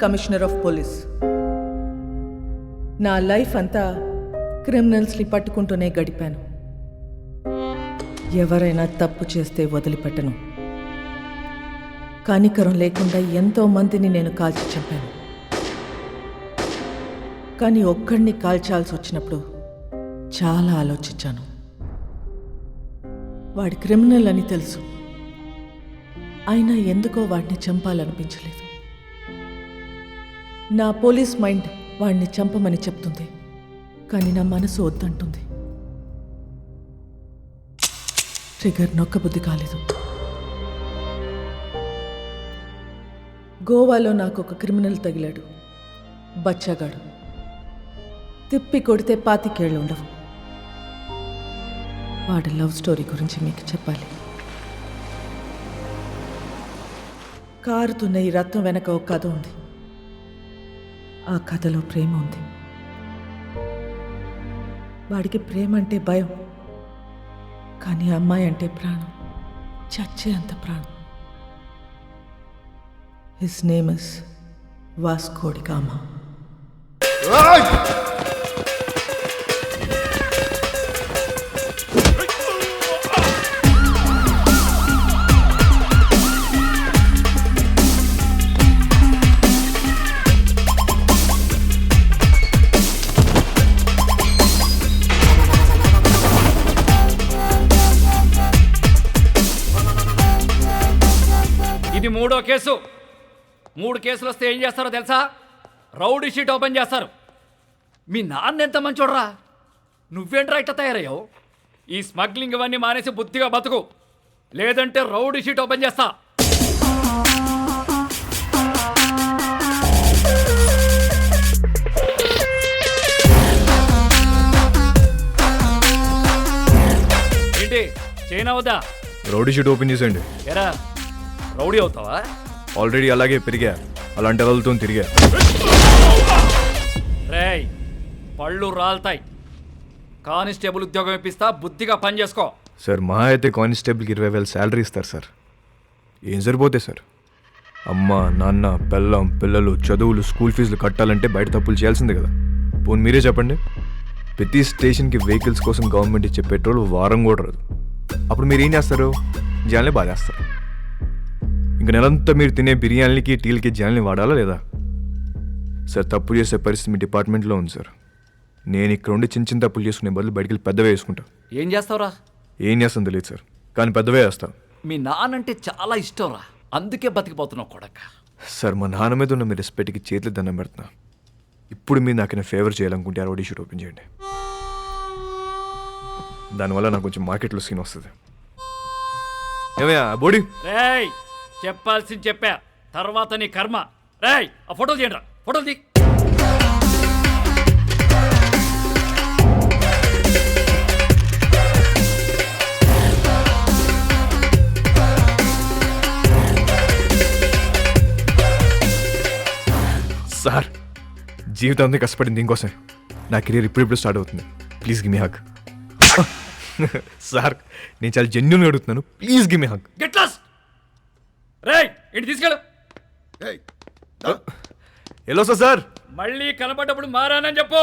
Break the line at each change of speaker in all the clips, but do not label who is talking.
Commissioner of police. నా life అంతా క్రిమినల్స్ని పట్టుకుంటూనే గడిపాను. ఎవరైనా తప్పు చేస్తే వదిలిపెట్టను. కనికరం లేకుండా ఎంతో మందిని నేను కాల్చి చంపాను. కానీ ఒక్కడిని కాల్చాల్సి వచ్చినప్పుడు చాలా ఆలోచించాను. వాడి క్రిమినల్ అని తెలుసు, అయినా ఎందుకో వాడిని చంపాలనిపించలేదు. నా పోలీస్ మైండ్ వాడిని చంపమని చెప్తుంది, కానీ నా మనసు వద్దంటుంది. ట్రిగర్ నొక్కబుద్ధి కాలేదు. గోవాలో నాకు ఒక క్రిమినల్ తగిలాడు, బచ్చాగాడు. తిప్పి కొడితే 25 ఏళ్ళు ఉండవు. వాడి లవ్ స్టోరీ గురించి మీకు చెప్పాలి. కారుతున్న ఈ రత్నం వెనక ఒక కథ ఉంది. ఆ కథలో ప్రేమ ఉంది. వాడికి ప్రేమ అంటే భయం, కానీ అమ్మాయి అంటే ప్రాణం, చచ్చే అంత ప్రాణం. His name is Vasco da Gama.
ఇది 3వ కేసు. 3 కేసులు వస్తే ఏం చేస్తారో తెలుసా? రౌడీ షీట్ ఓపెన్ చేస్తారు. మీ నాన్న ఎంత మంచోడ్రా, నువ్వేంట్రా ఇట్ట తయారయ్యావు? ఈ స్మగ్లింగ్ ఇవన్నీ మానేసి బుద్ధిగా బతుకు, లేదంటే రౌడీ షీట్ ఓపెన్ చేస్తా. ఏంటి చైనా వద్దా?
రౌడీ షీట్ ఓపెన్ చేసేయండి.
ఎరా రౌడీ అవుతావా?
ఆల్రెడీ అలాగే పెరిగా, అలాంటి వాళ్ళతో తిరిగా.
రేయ్ పళ్ళు రాలుతాయి. కానిస్టేబుల్ ఉద్యోగం ఇప్పిస్తా, బుద్ధిగా పని చేసుకో.
సార్ మా అయితే కానిస్టేబుల్కి 20,000 శాలరీ ఇస్తారు సార్. ఏం సరిపోతాయి సార్? అమ్మ నాన్న పెళ్ళం పిల్లలు చదువులు స్కూల్ ఫీజులు కట్టాలంటే బయట తప్పులు చేయాల్సిందే కదా. పోనీ మీరే చెప్పండి, ప్రతి స్టేషన్కి వెహికల్స్ కోసం గవర్నమెంట్ ఇచ్చే పెట్రోల్ వారం కూడా రాదు. అప్పుడు మీరు ఏం చేస్తారు? జనాల్ని బాధేస్తారు. ఇంక నెలంతా మీరు తినే బిర్యానీలకి టీలకి జనాల్ని వాడాలా లేదా? సార్ తప్పు చేసే పరిస్థితి మీ డిపార్ట్మెంట్లో ఉంది సార్. నేను ఇక్కడ ఉండి చిన్న చిన్న తప్పులు చేసుకునే బదులు బయటికి వెళ్ళి పెద్దవే వేసుకుంటా.
ఏం చేస్తావురా?
ఏం చేస్తాను తెలియదు సార్, కానీ పెద్దవే వేస్తాను.
మీ నాన్నంటే చాలా ఇష్టంరా, అందుకే బతికిపోతున్నావు కొడక.
సార్ మా నాన్న మీద ఉన్న మీ రెస్పెక్ట్కి చేతులు దండం పెడుతున్నా. ఇప్పుడు మీరు నాకు ఫేవర్ చేయాలనుకుంటే ఆ రౌడీ షీట్ ఓపెన్ చేయండి. దానివల్ల నాకు కొంచెం మార్కెట్లో సీన్ వస్తుంది. ఏమయ్యా బోడీ?
రేయ్ చెప్పాల్సింది చెప్పా, తర్వాత నీ కర్మ. రేయ్ ఆ ఫోటోలు తీయండి రా, ఫోటోలు తీ.
సార్ జీవితాంతం కష్టపడింది దీనికోసం. నా కెరీర్ ఇప్పుడిప్పుడు స్టార్ట్ అవుతుంది. Please give me hug. Sir నేను చాలా జెన్యూన్గా అడుగుతున్నాను, please give me hug.
Get lost. రేయ్ ఇంటి తీసుకెళ్ళు.
Hello sir.
మళ్ళీ కనబడ్డప్పుడు మారానని చెప్పు.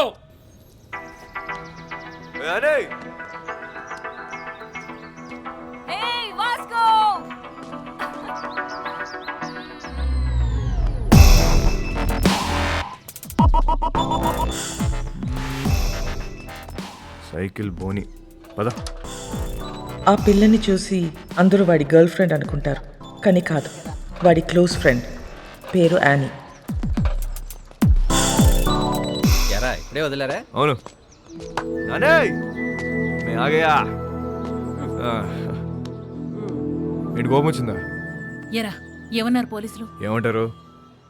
Hey, Vasco!
సైకిల్ బోని పద.
ఆ పిల్లని చూసి అందరూ వాడి గర్ల్ ఫ్రెండ్ అనుకుంటారు, కానీ కాదు, వాడి క్లోజ్ ఫ్రెండ్. పేరు యానీ.
ఎరా ఇప్పుడే వదిలేరా?
అవును నానే మే ఆగయా. ఏంటి కోపం వచ్చిందా?
ఎరా ఏమన్నారు పోలీసులు?
ఏమంటారు?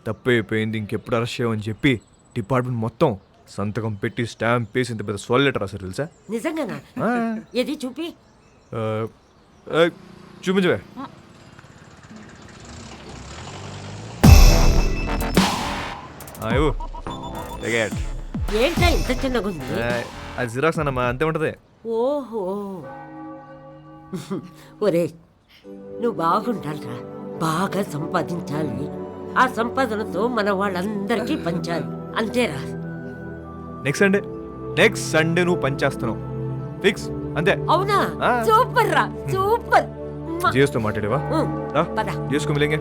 తప్పు అయిపోయింది, ఇంకెప్పుడు అరెస్ట్ చేయమని చెప్పి డిపార్ట్మెంట్ మొత్తం సంతకం పెట్టి స్టాంప్ వేసి ఇంత పెద్ద సోల్ లెటర్ రాశారు తెలుసా?
నిజంగానా? ఏది చూపి.
చూపించవే.
ఏంటా ఇంత చిన్నగా ఉంది?
అది జిరాక్స్ అన్నమ్మా, అంతే ఉంటది.
ఓహో ఒరే నువ్వు బాగుండాలిరా, బాగా సంపాదించాలి, ఆ సంపాదనతో మన వాళ్ళందరికీ పంచాలి అంతేరా.
నెక్స్ట్ సండే నువ్వు పనిచేస్తున్నావు ఫిక్స్ అంతే.
అవునా?
ఆ.
సూపర్ రా, సూపర్.
జియోస్తో మాట్లాడేవా?
పద.
జియోస్కో మిలేంగే.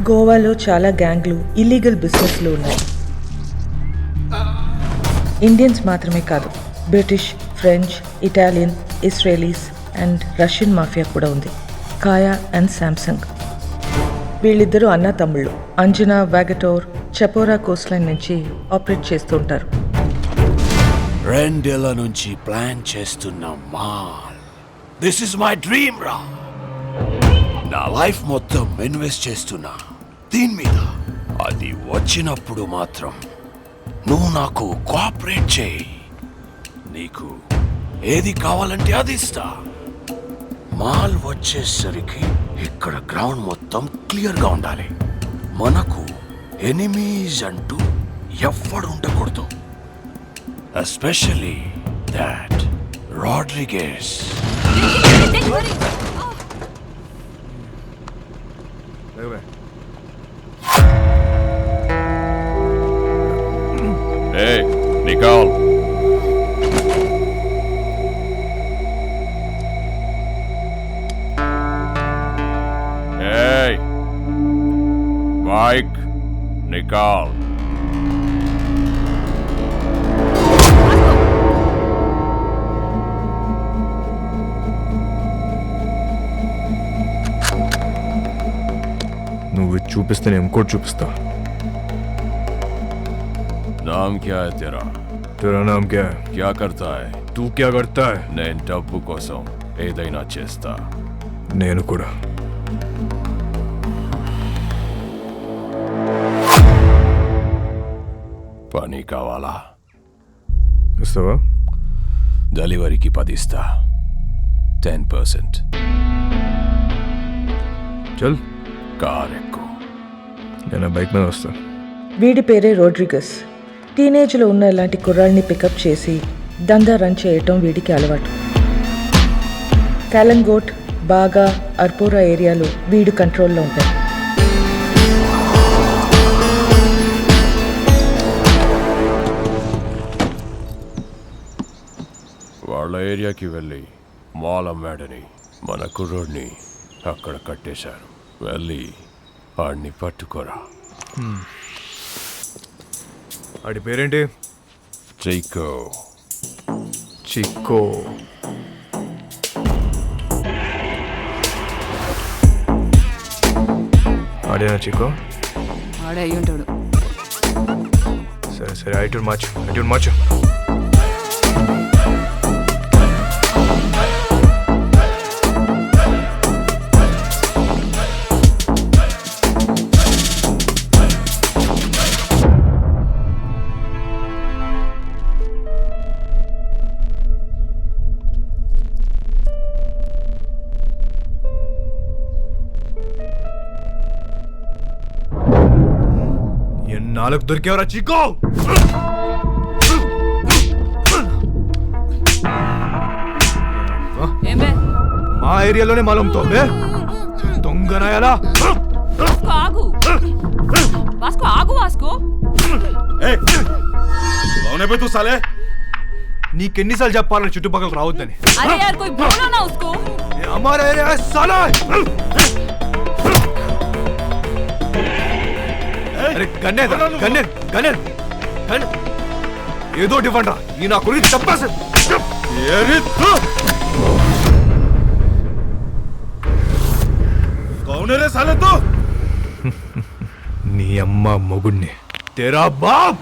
గోవాలో చాలా గ్యాంగ్లు ఇల్లీగల్ బిజినెస్లు ఉన్నాయి. ఇండియన్స్ మాత్రమే కాదు, British, French, Italian, Israelis and Russian mafia కూడా ఉంది. కాయా అండ్ శాంసంగ్ వీళ్ళిద్దరూ అన్నా తమ్ముళ్ళు. అంజనా, వాగటోర్, చపోరా కోస్ట్ లైన్ నుంచి ఆపరేట్ చేస్తూ ఉంటారు.
2 ఏళ్ల నుంచి ప్లాన్ చేస్తున్న mall. This is my dream రా. నా లైఫ్ మొత్తం ఇన్వెస్ట్ చేస్తున్నా దీని మీద. అది వచ్చినప్పుడు మాత్రం నువ్వు నాకు కోఆపరేట్ చేయి. నీకు ఏది కావాలంటే అది ఇస్తా. మాల్ వచ్చేసరికి ఇక్కడ గ్రౌండ్ మొత్తం క్లియర్గా ఉండాలి. మనకు ఎనిమీస్ అంటూ ఎవ్వడు ఉండకూడదు. Especially that Rodrigues.
Hey, Nicole. Hey, Mike, Nicole.
నువ్వు చూపిస్తే నేను ఇంకోటి చూపిస్తా.
नाम क्या है तेरा?
तेरा नाम क्या है?
क्या करता है?
तू क्या करता है?
నేను డబ్బు కోసం ఏదైనా చేస్తా.
నేను కూడా.
పని కావాలా?
ఇస్తావా?
డెలివరీకి 10 ఇస్తా. 10%.
చల్,
కార్ ఎక్కు.
నేను బైక్ మీద వస్తా.
వీడి పేరే రోడ్రిగస్. టీనేజ్లో ఉన్న ఇలాంటి కుర్రాళ్ళని పికప్ చేసి దందా రన్ చేయటం వీడికి అలవాటు. కాలంగోట్, బాగా, అర్పోరా ఏరియాలో వీడు కంట్రోల్లో ఉంటాయి.
వాళ్ళ ఏరియాకి వెళ్ళి మాల్ అమ్మాడని మన కుర్రోడ్ని అక్కడ కట్టేశారు. వెళ్ళి వాడిని పట్టుకోరా.
వాడి పేరేంటి?
చైకో.
చిక్కో. ఆడేనా చిక్కో?
ఆడే అయ్యి ఉంటాడు.
సరే సరే, ఐటూర్ మార్చు. నాలుగు దొరికేవరా చిక్కో?
ఏమే
మా ఏరియాలోనే మాలంతో దొంగనాయాలా?
ఆగు వాస్కో, ఆగు వాస్కో.
तू साले
నీకెన్నిసార్లు చెప్పాలని చుట్టుపక్కల రావద్దని?
అరే యార్ కోई बोलो ना उसको.
हमारा एरिया है साला. అరే గన్నేర్ ఏదో డిఫరెంట్ రా. ఈ నా గురించి చెప్పాల్సి నీ అమ్మ మొగుణ్ణి. తెరా బాబ్.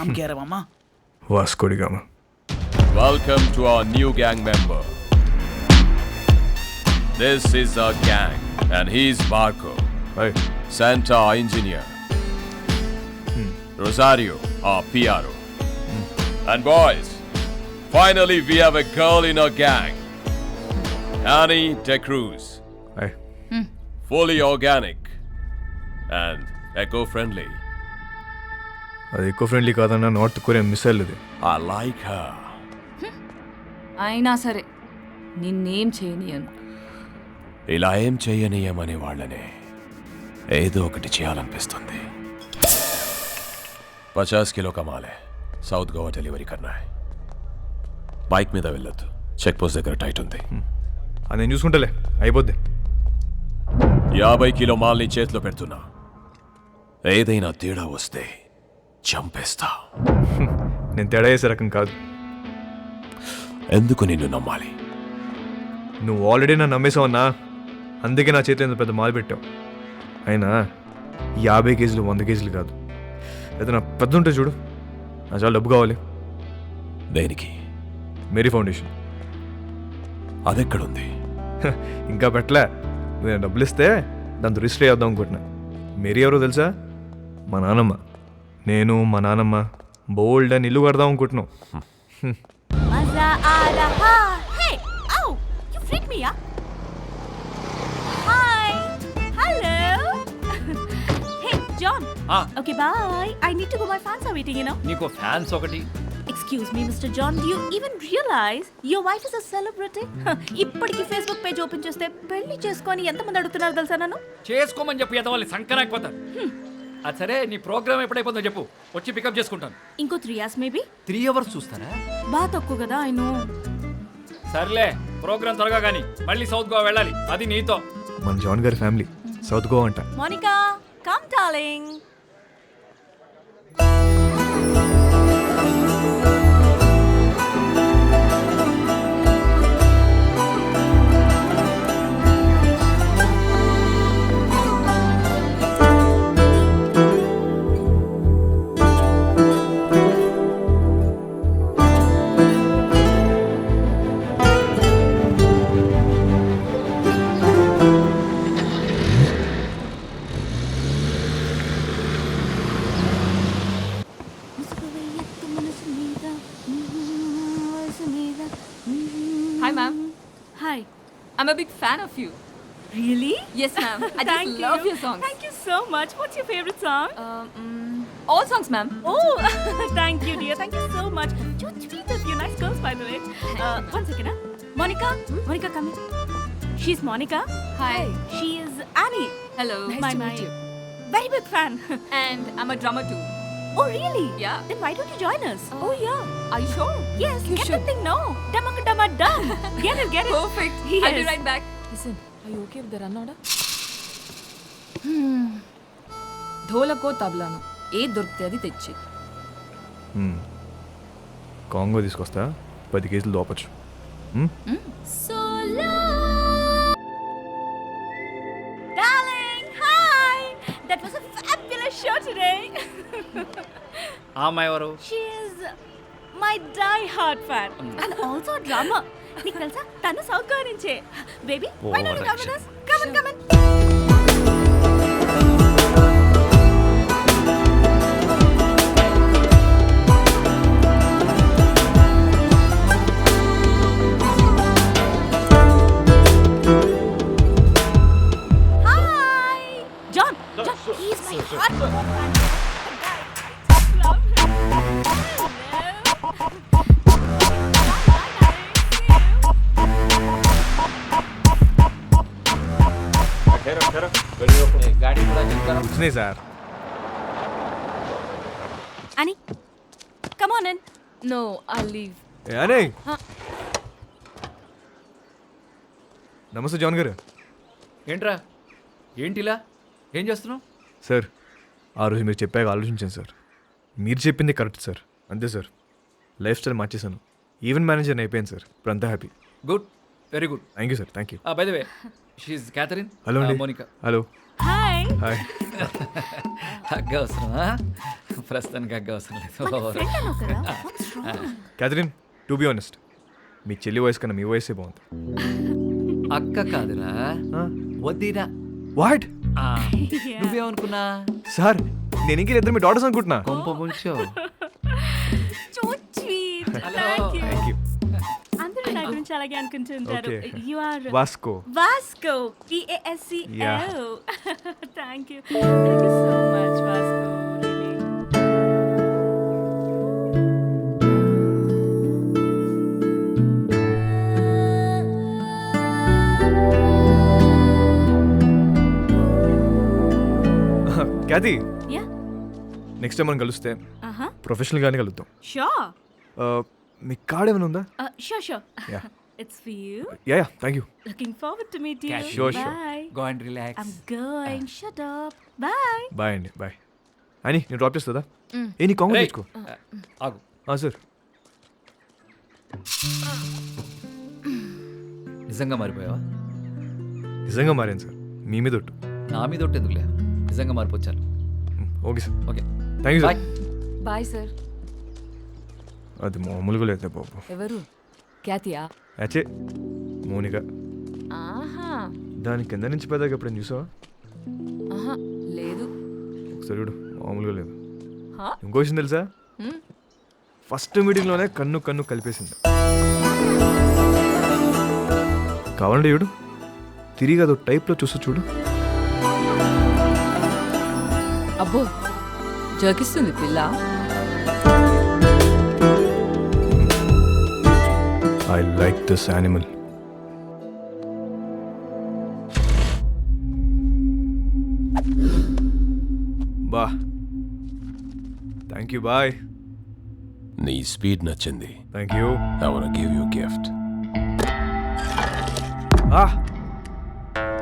नाम क्या है मामा?
Vasco da Gama.
Welcome to our new gang member. This is our gang, and he's Marco,
hi.
Santa our engineer, Rosario our PRO. And boys, finally we have a girl in our gang, Annie De Cruz,
hi.
fully organic and eco-friendly.
అది ఎక్కువ friendly కాదన్న north Korea missile ఇది.
I like her.
అయినా సరే నిన్నేం చేయనియను.
ఇలా ఏం చెయ్యనీయమనే వాళ్ళనే ఏదో ఒకటి చేయాలనిపిస్తుంది. 50 కిలో కమాలే. సౌత్ గోవా డెలివరీ కన్నా బైక్ మీద వెళ్ళొద్దు. చెక్ పోస్ట్ దగ్గర టైట్ ఉంది.
అది నేను చూసుకుంటలే, అయిపోద్ది.
50 కిలో మాల్ని చేతిలో పెడుతున్నా. ఏదైనా తేడా వస్తే చంపేస్తా.
నేను తేడా చేసే రకం కాదు.
ఎందుకు నిన్ను నమ్మాలి?
నువ్వు ఆల్రెడీ నన్ను నమ్మేసావన్నా, అందుకే నా చేతిలో ఇంత పెద్ద మాలు పెట్టావు. అయినా 50 కేజీలు 100 కేజీలు కాదు, ఏదైనా పెద్ద ఉంటే చూడు. నా చాలా డబ్బు కావాలి.
దేనికి?
Mary foundation.
అదెక్కడుంది?
ఇంకా పెట్టలే. నేను డబ్బులు ఇస్తే దాంతో రిజిస్టర్ చేద్దాం అనుకుంటున్నా. మేరీ ఎవరో తెలుసా? మా నాన్నమ్మ. నేను మా నాన్నమ్మ బోల్డ్ అని ఇల్లు కడదాం అనుకుంటున్నాం.
మజా ఆ రహా. Hey oh you freak me up. Hi hello. Hey John. Okay bye. I need to go. My fans are waiting, you know.
నీకు ఫ్యాన్స్ ఒకటి.
Excuse me, Mr. John, do you even realize your wife is a celebrity? ఇప్పటికి Facebook page open చేస్తే పెళ్లి చేసుకొని ఎంతమంది అడుగుతున్నారు తెలుసా నన్ను?
చేసుకోమని చెప్పి ఎదవాలి సంకరాకపోతారు. అది సరే, నీ ప్రోగ్రామ్ ఎప్పుడైపోతుందో చెప్పు, వచ్చి పికప్ చేసుకుంటాను.
ఇంకో 3 hours మేబీ.
3 hours చూస్తారా?
బాగా తక్కువ కదా, ఐ నో.
సర్లే, ప్రోగ్రామ్ త్వరగా కానీ మళ్ళీ సౌత్ గోవా వెళ్ళాలి, అది నీతో.
మన జాన్ గారి ఫ్యామిలీ సౌత్ గోవా అంట.
Monica come darling. Hi ma'am. Hi. I'm a big fan of you. Really? Yes ma'am. I just love your songs.
Thank you so much. What's your favorite song?
All songs ma'am.
Oh, thank you, dear. Thank you so much. You tweet a few nice girls, by the way. One second, huh? Monica. Monica, come in. She's Monica.
Hi.
She is Annie.
Hello.
Nice to meet you. Very big fan.
And I'm a drummer too.
Oh, really?
Yeah.
Then why don't you join us? Oh, yeah.
Are you sure?
Yes.
You
Get
should.
the thing now. Dumma dum. Get it, get it.
Perfect.
Yes.
I'll be right back.
Listen, are you okay with the run order?
ధోలకో తబలాను ఏది దొరికితే అది తెచ్చి.
Congo తీసుకొస్తా, 10 కేజీలు దోపచ్చు.
Darling, hi. That was a fabulous show today.
ఆ అమ్మాయి ఎవరు?
She is my die-hard fan and also a drummer. నీకు తెలుసా, తను సౌత్ గోవా నుంచే. Baby, why don't you come with us? Come on, come on. Hi, John. John, he's my hardcore fan. I love him.
गाड़ी थोड़ा check करो.
వచ్చినాయి sir.
Annie, come on in.
No, I'll leave.
అనే నమస్తే John గారు.
ఏంట్రా, ఏంటిలా ఏం చేస్తున్నావు?
సార్, ఆ రోజు మీరు చెప్పాక ఆలోచించాను సార్. మీరు చెప్పింది కరెక్ట్ సార్. అంతే సార్, లైఫ్ స్టైల్ మార్చేశాను. ఈవెంట్ మేనేజర్ అయిపోయాను సార్. ఇప్పుడు అంతా happy.
Good, very good.
Thank you sir. Thank you.
By the way, షీఈ్ క్యాథరిన్.
హలో అండి.
Monica.
Hello.
Hi.
Hi.
Hug అవసరమా? ప్రస్తుతానికి హగ్ అవసరం లేదు.
ఫ్రెండ్ అన్నావు కదా. What's wrong?
Catherine, to be honest, మీ చెల్లి వయసు కన్నా మీ వయసే బాగుంది.
అక్క కాదురా, వద్దిరా.
వాట్
నువ్వేమనుకున్నా?
సార్, నేను ఇంక ఇద్దరు మీ డాటర్స్ అనుకుంటున్నా.
కొంప ముంచో.
So sweet. Thank you. అందరూ నా గురించి అలాగే అనుకుంటుంటారు.
Okay.
You are
Vasco.
Vasco. Vasco.
Yeah.
Thank you. Thank you so much, Vasco. Really.
Cathy,
Yeah.
Next time మనం కలిస్తే
Uh-huh.
ప్రొఫెషనల్గానే కలుద్దాం.
Sure.
మీ కార్డ్ ఏమైనా ఉందా?
Sure.
Yeah.
It's for you.
Yeah, thank you.
Looking forward to meet you.
Sure.
Bye.
Go and relax.
I'm going. Shut up. Bye.
Bye అండి, bye. అని నేను drop చేస్తుందా? ఏ నీ కాంగ్రెస్ తెచ్చుకో.
ఆగు.
సార్.
నిజంగా మారిపోయావా?
నిజంగా మారాను సార్, మీ మీద ఒట్టు.
నా మీద ఒకటి ఎందుకులే, నిజంగా మారిపోచాను.
Okay sir.
Okay,
thank you
bye.
Sir.
Bye sir.
అది మామూలుగా లేదు బాబు.
ఎవరు? క్యాతియా?
అచ్చే, మోనిక.
ఆహా.
దాని కింద నుంచి పెద్దగా ఎప్పుడైనా చూసావా?
ఆహా, లేదు.
ఒకసారి చూడు, మామూలుగా లేదు.
హా?
ఇంకో విషయం తెలుసా? ఫస్ట్ మీటింగ్లోనే కన్ను కలిపేసింది. కావాలంటే చూడు, తిరిగి అదో టైప్లో చూస్తూ చూడు.
అబ్బో, జోకిస్తుంది పిల్ల.
I like this animal. బా, థ్యాంక్ యూ. బాయ్.
నీ స్పీడ్ నచ్చింది.
Thank you.
I want give you gift.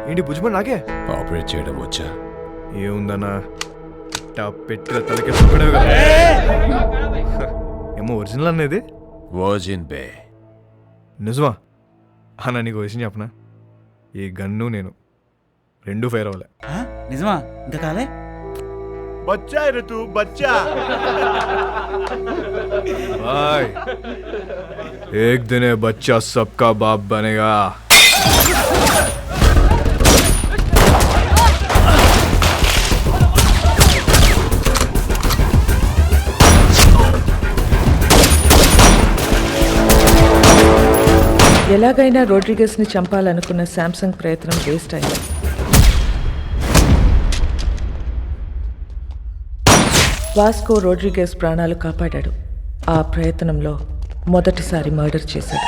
ఏంటి భుజమని నాకే?
ఆపరేట్ చేయడం వచ్చా?
ఏముందన్నా, పెట్టిన తలకే సుక్కడమే కదా. ఏమో ఒరిజినల్ అనేది.
వర్జిన్ బే.
నిజమా అన్న? నీకు విషయం చెప్పనా, ఈ గన్ను నేను రెండు ఫైర్ అవ్వలే.
నిజమా? ఇంకా కాలే?
బచ్చా ఋతు బచ్చా. भाई एक दिन ये बच्चा सबका बाप बनेगा.
ఎలాగైనా రోడ్రిగస్ని చంపాలనుకున్న శాంసంగ్ ప్రయత్నం వేస్ట్ అయింది. వాస్కో రోడ్రిగస్ ప్రాణాలు కాపాడాడు. ఆ ప్రయత్నంలో మొదటిసారి మర్డర్ చేశాడు.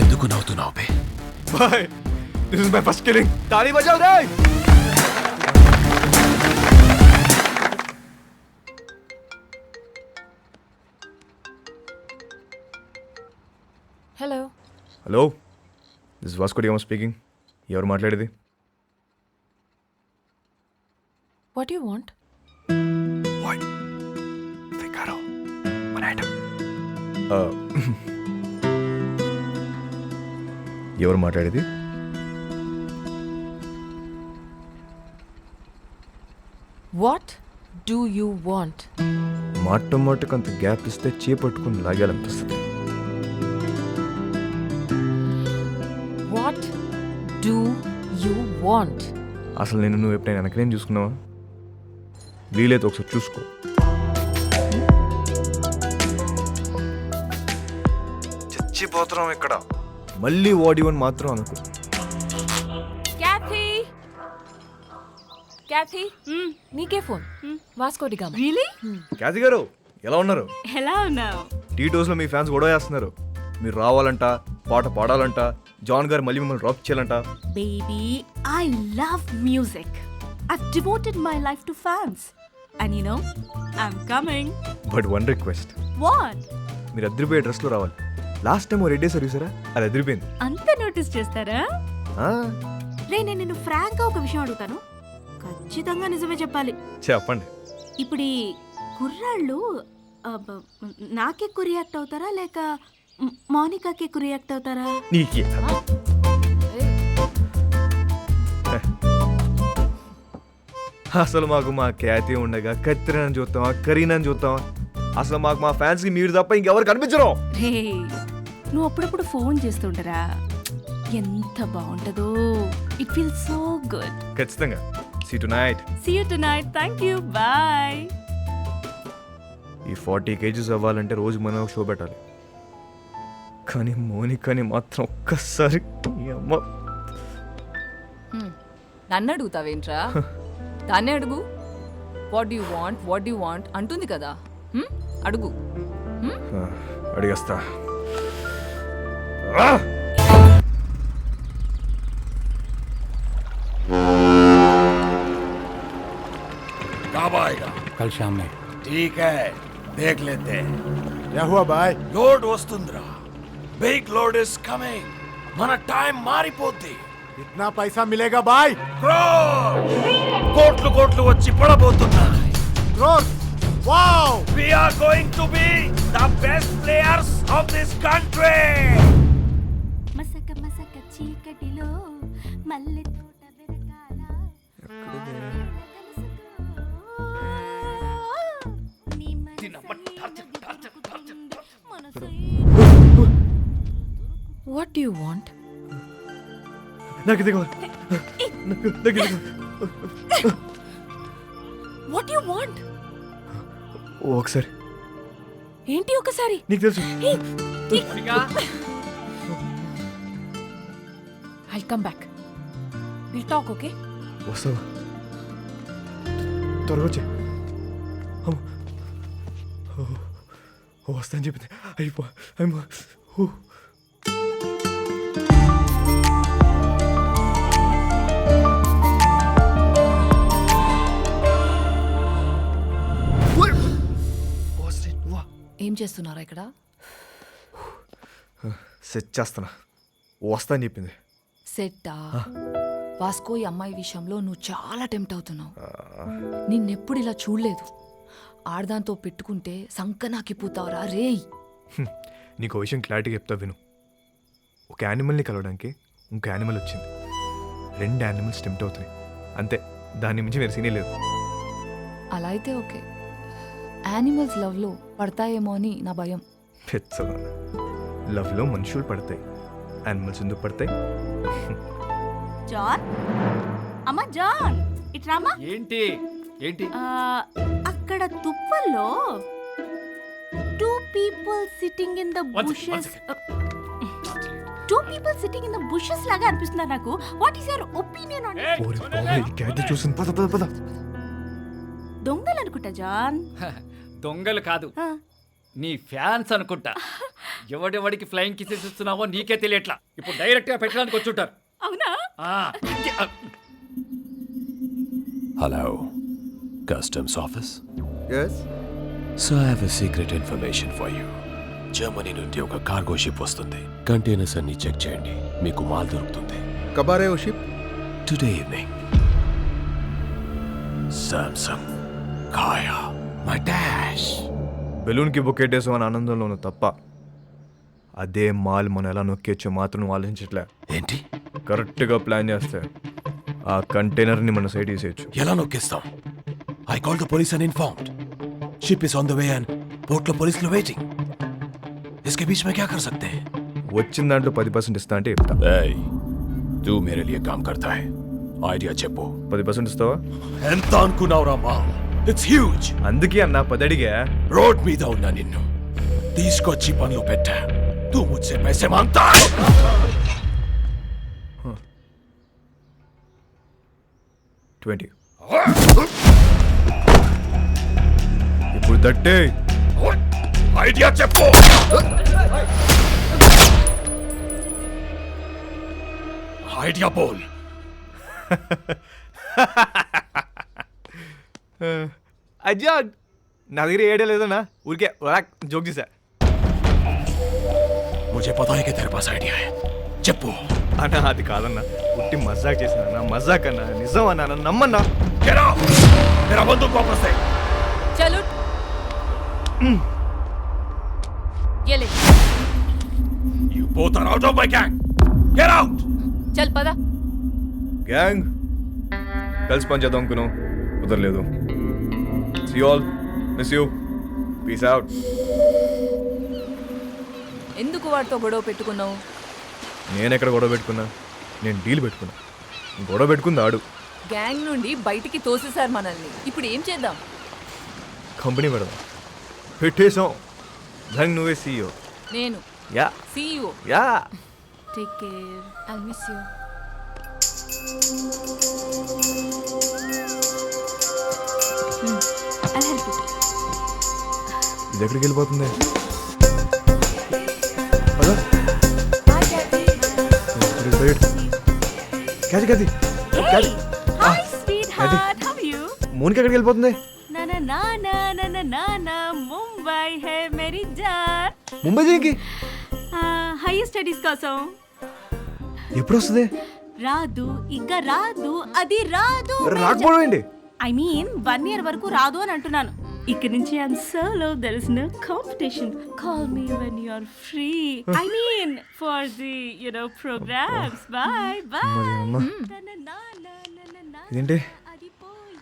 ఎందుకు నవ్వుతున్నావు బే?
Bye. This is my first killing. ताली बजाओ रे.
Hello.
Hello, this Vasco da Gama speaking. ఎవరు మాట్లాడేది?
What you want?
What? Figaro. One item. ఎవరు మాట్లాడేది?
What do you want?
మాటకు అంత గ్యాప్ ఇస్తే చేపట్టుకుని లాగాలనిపిస్తుంది.
What do you want?
అసలు నువ్వు ఎప్పుడైనా వెనకనేం చూసుకున్నావా? వీలైతే ఒకసారి చూసుకో. చచ్చిపోతున్నాం ఇక్కడ. మళ్ళీ వాడివని మాత్రం అనుకో.
క్యాథీ, క్యాథీ, నీకే phone. Vasco da Gama.
Really?
Cathy గారు ఎలా ఉన్నారు?
ఎలా ఉన్నావు?
టీ టోస్లో మీ ఫ్యాన్స్ గొడవ చేస్తున్నారు. మీరు రావాలంట, పాట పాడాలంట, జాన్ గారు మళ్ళీ మిమ్మల్ని డ్రాప్ చేయాలంట.
Baby, I love music. I've devoted my life to fans. And you know, I'm coming.
But one request.
What?
మీరు అదిరిపోయే డ్రెస్లో రావాలి. లాస్ట్ టైం రెడ్ డే సర్వీసరా, అది అదిరిపోయింది.
అంత నోటీస్ చేస్తారా? నేను నిన్ను ఫ్రాంక్గా ఒక విషయం అడుగుతాను, ఖచ్చితంగా నిజమే చెప్పాలి.
చెప్పండి.
ఇప్పుడు ఈ కుర్రాళ్ళు నాకెక్కువ రియాక్ట్ అవుతారా లేక మౌనికాకి ఎక్కువ రియాక్ట్ అవుతారా?
నీకే అసలు మాకు మా ఖ్యాతి ఉండగా కత్తిరని చూస్తామా కరీనని చూస్తామా? అసలు మాకు మా ఫ్యాన్స్కి మీరు తప్ప ఇంకెవరు కనిపించరు.
రే నువ్వు అప్పుడప్పుడు ఫోన్ చేస్తుంటారా? ఎంత బాగుంటుందో. It feel so good.
ఖచ్చితంగా. See tonight.
See you tonight. Thank you. Bye.
ఈ 40 kgs అవ్వాలంటే రోజు మనం షో పెట్టాలి. కానీ మోనికాని మాత్రం ఒక్కసారి ఈ అమ్మ
నన్ను అడుగుతావేంట్రా? దాన్నే అడుగు. వాట్ యు వాంట్ అంటుంది కదా. అడుగు.
అడిగేస్తా.
कब आएगा?
कल शाम में.
ठीक है, देख लेते हैं.
क्या हुआ भाई?
లోడ్ వస్తుందిరా. Big load is coming. మన టైం మారిపోద్ది.
कितना पैसा मिलेगा भाई?
కోట్లు కోట్లు వచ్చి పడబోతున్నాయి.
Crore. Wow.
We are going to be the best players of this country.
మసక మసక చీకటిలో మల్లె తోట వెరకాల.
What do you want?
నాకు ఇది కావాలి.
What you want?
ఒకసారి
ఏంటి ఒకసారి?
నీకు తెలుసు.
I come back. Will talk, okay?
వస్తావా? త్వరగా వచ్చే. వస్తా అని చెప్పింది. అయిపో.
ఏం చేస్తున్నారా ఇక్కడ?
సెట్ చేస్తానా. వస్తా అని చెప్పింది.
సెట్టా? వాస్కో ఈ అమ్మాయి విషయంలో నువ్వు చాలా టెంప్ట్ అవుతున్నావు. నిన్నెప్పుడు ఇలా చూడలేదు. ఆడదాంతో పెట్టుకుంటే సంకనాకిపోతావురా రేయ్.
నీకు విషయం క్లారిటీగా చెప్తా విను. ఒక యానిమల్ని కలవడానికి ఇంకో యానిమల్ వచ్చింది. 2 యానిమల్స్ టెంప్ట్ అవుతున్నాయి అంతే. దాని మించి వేరే సీనే లేదు.
అలా అయితే ఓకే. యానిమల్స్ లవ్లో పడతాయేమో అని నా భయం.
పెచ్చగా లవ్లో మనుషులు పడతాయి, యానిమల్స్ ఎందుకు పడతాయి?
జాన్, అమ్మా జాన్, ఇట్రామా.
ఏంటి ఏంటి?
అక్కడ తుప్పల్లో 2 people sitting in the bushes. 2 people sitting in the bushes లాగా అనిపిస్తున్నారు నాకు. What is your opinion on it?
ఓరే బాబా, ఈ క్యాట్ చూసిన పద.
దొంగలు అనుకుంటా జాన్.
దొంగలు కాదు, నీ ఫ్యాన్స్ అనుకుంటా. ఎవడెవడికి ఫ్లయింగ్ కిసెస్ ఇస్తున్నావో నీకే తెలియట్లా. ఇప్పుడు డైరెక్ట్ గా పెట్టడానికి వచ్చుంటారు.
అవునా?
Hello, customs office.
Yes.
So I have a secret information for you. Germany నుండి ఒక కార్గో షిప్ వస్తుంది. కంటైనర్స్ అన్ని చెక్ చేయండి, మీకు మాల్ దొరుకుతుంది.
కబారే ఓ షిప్?
Today evening. సామ్సంగ్, కాయా, మై డాష్.
బెలూన్కి బొక్కెట్టేసాం అని ఆనందంలో ఉన్న తప్ప అదే మాల్ మనం ఎలా నొక్కేచ్చో మాత్రం నువ్వు ఆలోచించట్లే.
ఏంటి?
కరెక్ట్గా ప్లాన్ చేస్తే ఆ కంటైనర్ని మన సైడ్ తీసేయచ్చు.
ఎలా నొక్కేస్తాం? I call the police and informed. Ship is on the way and port లో పోలీసులు వెయిటింగ్. इसके बीच में क्या कर सकते हैं?
వచ్చిన దాంట్లో 10% ఇస్తా అంటే చెప్తా.
Hey, तू मेरे लिए काम करता है. ఐడియా చెప్పు.
10% ఇస్తావా?
ఎంత అనుకున్నావురా మా? It's huge.
అందుకే అన్న 10 అడిగా.
రోడ్ మీద ఉన్నా నిన్ను తీసుకొచ్చి పనులు పెట్టా. तू मुझसे पैसे मांगता है?
20. ఇప్పుడు 30.
ఐడియా చెప్పు. ఐడియా బోల్.
అజ్జా, నా దగ్గర ఏడే లేదన్నా, ఊరికే జోక్ చేశా.
मुझे पता है कि तेरे पास आइडिया है. చెప్పు.
అన్నా అది కాదన్నా, పుట్టి మజాక్ చేసిన మజాక్ అన్నా, నిజం అన్నా, నమ్మన్నా.
मेरा बंदूक वापस दे.
చలో ये ले
You both are out of my gang. Get out.
चल पदा
గ్యాంగ్ కలిసి పని చేద్దాం అనుకున్నాం కుదరలేదు. See all, miss you, peace out.
ఎందుకు వాడితో గొడవ పెట్టుకున్నావు?
నేను ఎక్కడ గొడవ పెట్టుకున్నా? నేను డీల్ పెట్టుకున్నా. గొడవ పెట్టుకుంది ఆడు.
గ్యాంగ్ నుండి బయటికి తోసేశారు మనల్ని. ఇప్పుడు ఏం చేద్దాం?
కంపెనీ పెడదాం. పెట్టేసాం. దానికి నువ్వే సీఈఓ.
నేను
yeah
CEO.
Yeah.
Take care. I'll miss you.
I'll help you.
ఇది ఎక్కడికి వెళ్ళిపోతుంది? పద. క్యాది క్యాది
Hey, hi sweetheart, how are you?
మోనికి ఎక్కడికి వెళ్ళిపోతుంది?
Na na na na na na na na Mumbai hai meri jaan.
Mumbai దేనికి?
హైయర్ స్టడీస్ కోసం.
ఎప్పుడు వస్తుంది?
రాదు ఇక రాదు, అది రాదు.
రాకపోవడం ఏంటి?
ఐ మీన్ 1 year వరకు రాదు అని అంటున్నాను. ఇక్కడ నుంచి I'm solo, there is no competition. Call me when you are free. I mean for the programs. Bye bye.
ఇదేంటి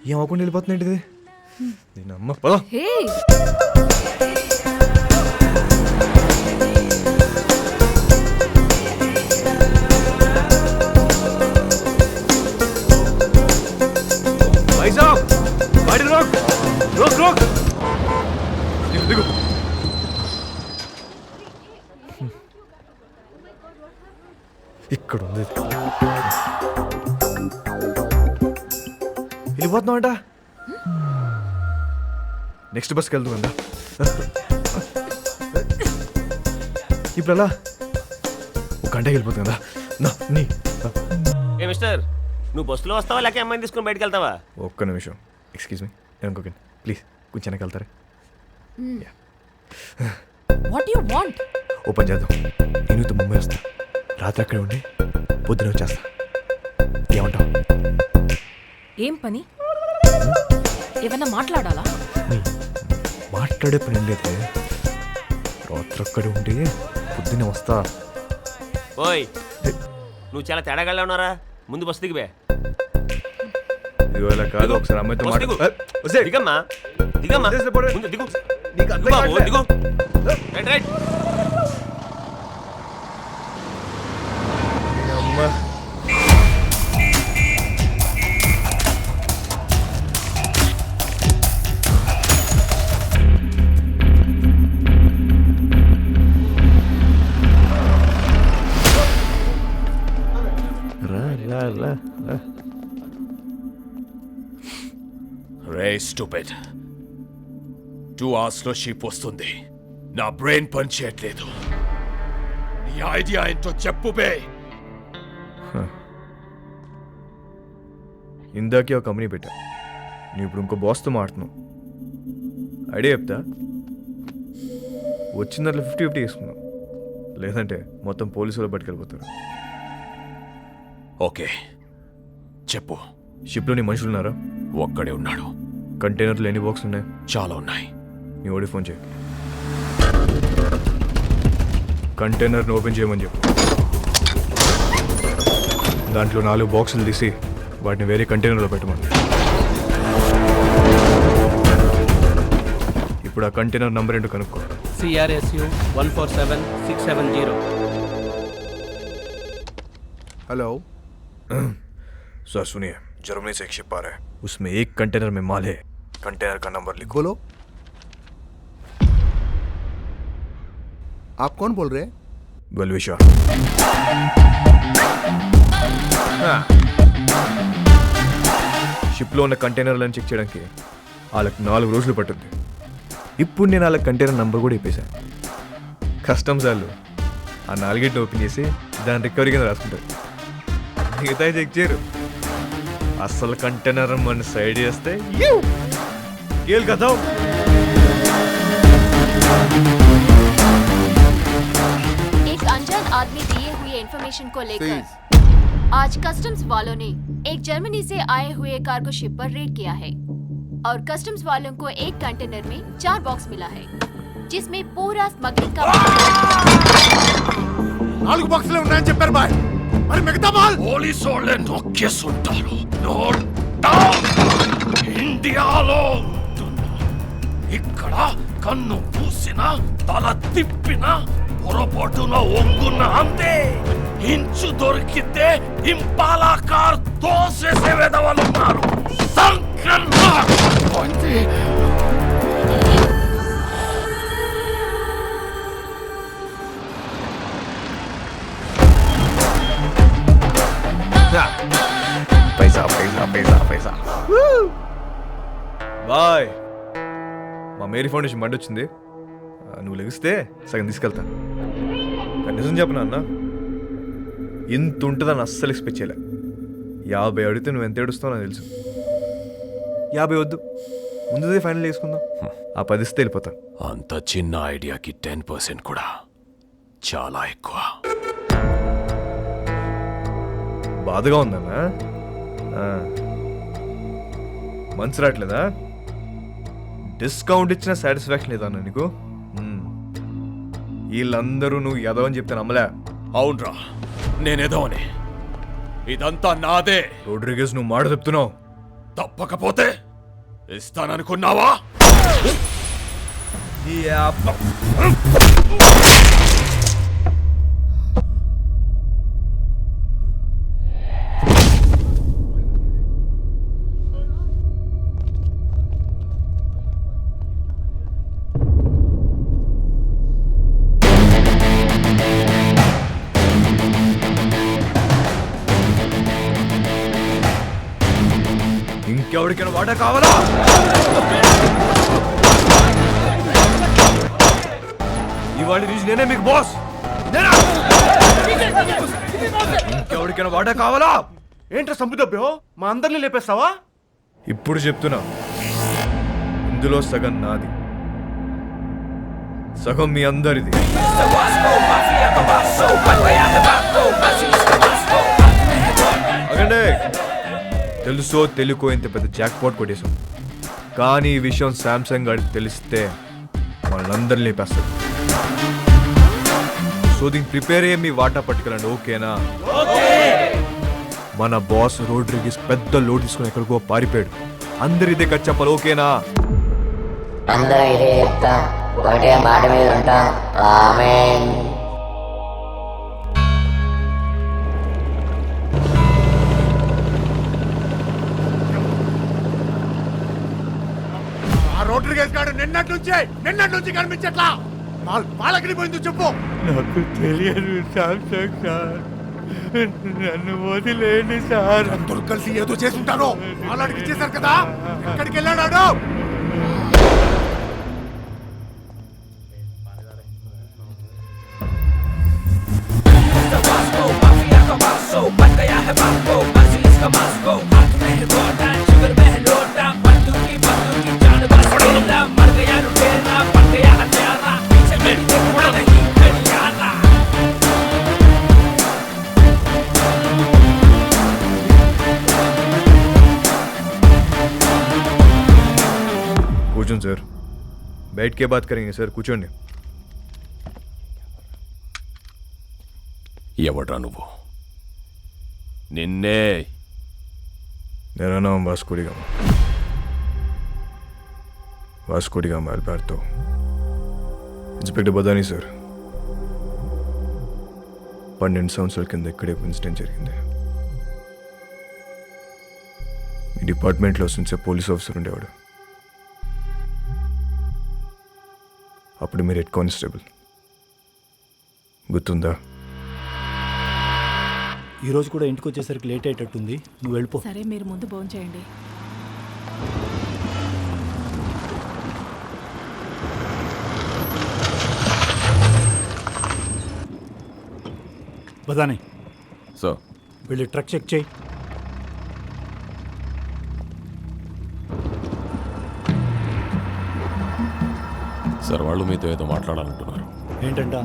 ఏం అవ్వకుండా వెళ్ళిపోతుంది ఏంటిది? నేను అమ్మ పద.
హే
भाई साहब, गाड़ी रोक रोक रोक. దిగు. ఇక్కడ ఉంది. వెళ్ళిపోతున్నామంట. నెక్స్ట్ బస్కి వెళ్తుందా? ఇప్పుడు అలా ఒక గంటకి వెళ్ళిపోతుంది కదా. నా నీ
ఏ మిస్టర్, నువ్వు బస్సులో వస్తావా లేక అమ్మాయిని తీసుకుని బయటకు వెళ్తావా?
ఒక్క నిమిషం, ఎక్స్క్యూజ్ మీ, నేను ఇంకొకండి ప్లీజ్ కొంచెం వెనక్కి వెళ్తారా?
What you want?
ఓపెన్ చేద్దాం. నేను ఇంత ముంబై వస్తా, రాత్రి అక్కడే ఉండి పొద్దున వచ్చేస్తా. ఏమంటావు?
ఏం పని? ఏమన్నా మాట్లాడాలా?
మాట్లాడే పని లేదు. రాత్రి అక్కడే ఉండి పొద్దునే వస్తా.
ఓయ్, నువ్వు చాలా తేడాగా ఉన్నారా. ముందు బస్సు దిగిపోయా.
ఇవాళ కాదు, ఒకసారి అమ్మాయితో మాట్లాడు.
దిగమ్మా దిగమ్మా, ముందు దిగు. దిగు బాబు, దిగు. Right right.
అమ్మా
రే స్టూపిడ్, 2 hours లో షిప్ వస్తుంది. నా బ్రెయిన్ పని చేయట్లేదు. నీ ఐడియా ఏంటో చెప్పు బే.
ఇందాకే ఒక కంపెనీ పెట్టా, నువ్వు ఇప్పుడు ఇంకో బాస్తో మాడుతున్నావు. ఐడియా చెప్తా. వచ్చిన దాంట్లో 50-50 వేసుకున్నావు, లేదంటే మొత్తం పోలీసులు పట్టుకెళ్ళిపోతారు.
ఓకే చెప్పు.
షిప్లో నీ మనుషులు ఉన్నారా?
ఒక్కడే ఉన్నాడు.
కంటైనర్లు ఎన్ని బాక్స్ ఉన్నాయి?
చాలా ఉన్నాయి.
నీ ఓడి ఫోన్ చేయి, కంటైనర్ని ఓపెన్ చేయమని చెప్పు. దాంట్లో 4 బాక్సులు తీసి వాటిని వేరే కంటైనర్లో పెట్టమని. ఇప్పుడు ఆ కంటైనర్ నంబర్ ఏంటో కనుక్కో.
CRSU 147670.
हेलो
सर सुनिए, जर्मनी से एक शिप आ रहा है, उसमें एक कंटेनर में माल है. कंटेनर का नंबर लिखो.
बोलो, आप कौन बोल रहे हैं?
बलविशा. షిప్లో ఉన్న కంటైనర్లను చెక్ చేయడానికి వాళ్ళకి 4 రోజులు పట్టుద్ది. ఇప్పుడు నేను వాళ్ళ కంటైనర్ నంబర్ కూడా ఇప్పేశాను. కస్టమ్స్ వాళ్ళు ఆ 4గిటిని ఓపెన్ చేసి దాని రికవరీ కింద రాసుకుంటారు. మిగతా చెక్ చేయరు. అసలు కంటైనర్ మన సైడ్ చేస్తే కేల్ కదా.
एक अनजान आदमी दिए हुए इंफॉर्मेशन को लेकर आज कस्टम्स वालों ने एक जर्मनी से आए हुए कार्गो शिप पर रेड किया है. और कस्टम्स वालों को एक कंटेनर में 4 बॉक्स मिला है जिसमें पूरा स्मगलिंग का
4 బాక్సులు ఉన్నాయని చెప్పారు బాయ్. మరి మిగతా మాల్
పోలీసు వాళ్ళే నొక్కేస్తుంటారు. Note down. ఇండియాలో ఉంటున్నా. ఇక్కడ కన్ను పూసిన తల తిప్పిన పొరపాటున ఒంగున్న అంతే. ఇంచు దొరికితే ఇంపాలా కార్ తోసేసే వెధవలు ఉన్నారు. సంకన్నా
పైసా పైసా పైసా పైసా. బాయ్, మా మేరీ ఫౌండేషన్ బండి వచ్చింది. నువ్వు లెగిస్తే సగం తీసుకెళ్తా. కానీ నిజం చెప్పనా అన్న, ఇంత ఉంటుందని అస్సలు ఎక్స్పెక్ట్ చేయలే. 50 అడిగితే నువ్వు ఎంత ఏడుస్తావు నాకు తెలుసు. 50 వద్దు, ముందుదే ఫైనల్ చేసుకుందాం. ఆ 10 ఇస్తే వెళ్ళిపోతా.
అంత చిన్న ఐడియాకి 10% కూడా చాలా ఎక్కువ.
బాధగా ఉందన్నా. మనసు రావట్లేదా? డిస్కౌంట్ ఇచ్చిన సాటిస్ఫాక్షన్ లేదన్నా నీకు? వీళ్ళందరూ నువ్వు ఎదవని చెప్తే నమ్మలే.
అవునరా, నేనేదో అని. ఇదంతా నాదే.
రోడ్రిగేస్, నువ్వు మాట చెప్తున్నావు.
తప్పకపోతే ఇస్తాననుకున్నావా?
ఇంకెవరికైనా వాటా కావాలా? ఇవాళ నుంచి నేనే మీకు బాస్. ఇంకెవరికైనా వాటా కావాలా?
ఏంట్రా సంపుదబ్బో, మా అందరిని లేపేస్తావా?
ఇప్పుడు చెప్తున్నా, ఇందులో సగం నాది, సగం మీ అందరిది. అగండి, తెలుసో తెలుకో ఇంత పెద్ద జాక్ పాట్ కొట్టేశాం. కానీ ఈ విషయం శాంసంగ్ గారికి తెలిస్తే వాళ్ళందరినీ లేపేస్తారు. సో దీనికి ప్రిపేర్ అయ్యే మీ వాటా పట్టుకెళ్ళండి, ఓకేనా? మన బాస్ రోడ్రిగేస్ పెద్ద లోడ్ తీసుకుని ఎక్కడికో పారిపోయాడు. అందరు ఇదే కట్ చెప్పాలి, ఓకేనా?
అందరూ ఇదే చెప్తా, ఒకటే మాట మీద ఉంటా. ఆమేన్.
ఆ రోడ్రిగేస్ గాడు నిన్నటి నుంచి కనిపించట్లా. వాళ్ళకి పోయింది చెప్పు.
నాకు తెలియదు శాంసంగ్ సార్, నన్ను వదిలేండి సార్.
అందరూ కలిసి ఏదో చేసుంటారు. వాళ్ళకి చేశారు కదా, ఎక్కడికి వెళ్ళాడు?
కూర్చోండి సార్, बैठ के बात करेंगे సార్. కూర్చోండి.
ఎవడ్రా నువ్వు? నిన్నే.
मेरा नाम Vasco D gamma. Vasco D gamma Alberto. Inspector Badani sir. 12 సంవత్సరాల కింద ఇక్కడే ఇన్సిడెంట్ జరిగింది. ఈ డిపార్ట్మెంట్లో నుంచే పోలీస్ ఆఫీసర్ ఉండేవాడు. అప్పుడు మీరు హెడ్ కానిస్టేబుల్, గుర్తుందా?
ఈరోజు కూడా ఇంటికి వచ్చేసరికి లేట్ అయ్యేటట్టుంది, నువ్వు వెళ్ళిపో.
సరే, మీరు ముందు భోజనం చేయండి.
బదాని
సార్,
వెళ్ళి ట్రక్ చెక్ చేయి.
సార్ వాళ్ళు మీతో ఏదో మాట్లాడాలంటున్నారు.
ఏంటంట?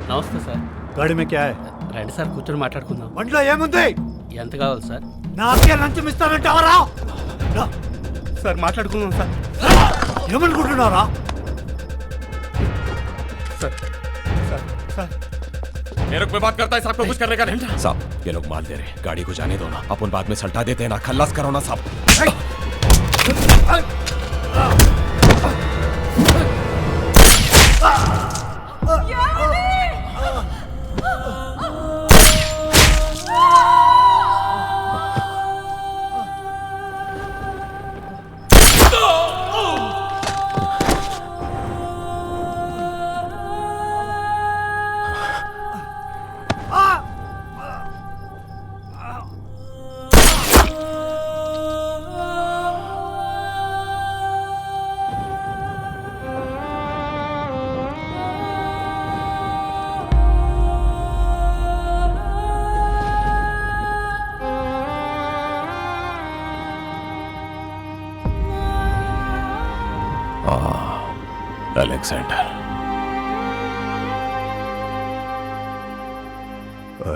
నమస్తే సార్.
గాడి మే క్యా హై?
రండి సార్, కూర్చొని మాట్లాడుకుందాం.
బండిలో ఏముంది?
ఎంత కావాలి సార్?
నాకే లంచం ఇస్తానంటావరా? సార్ మాట్లాడుకుందాం సార్. ఏమనుకుంటున్నారా? సార్ సార్ సార్
मेरे को बात करता है साहब को कुछ करने का नहीं।
साहब ये लोग माल दे रहे, गाड़ी को जाने दो ना, अपन बाद में सल्टा देते हैं ना, खल्लास करो ना साहब।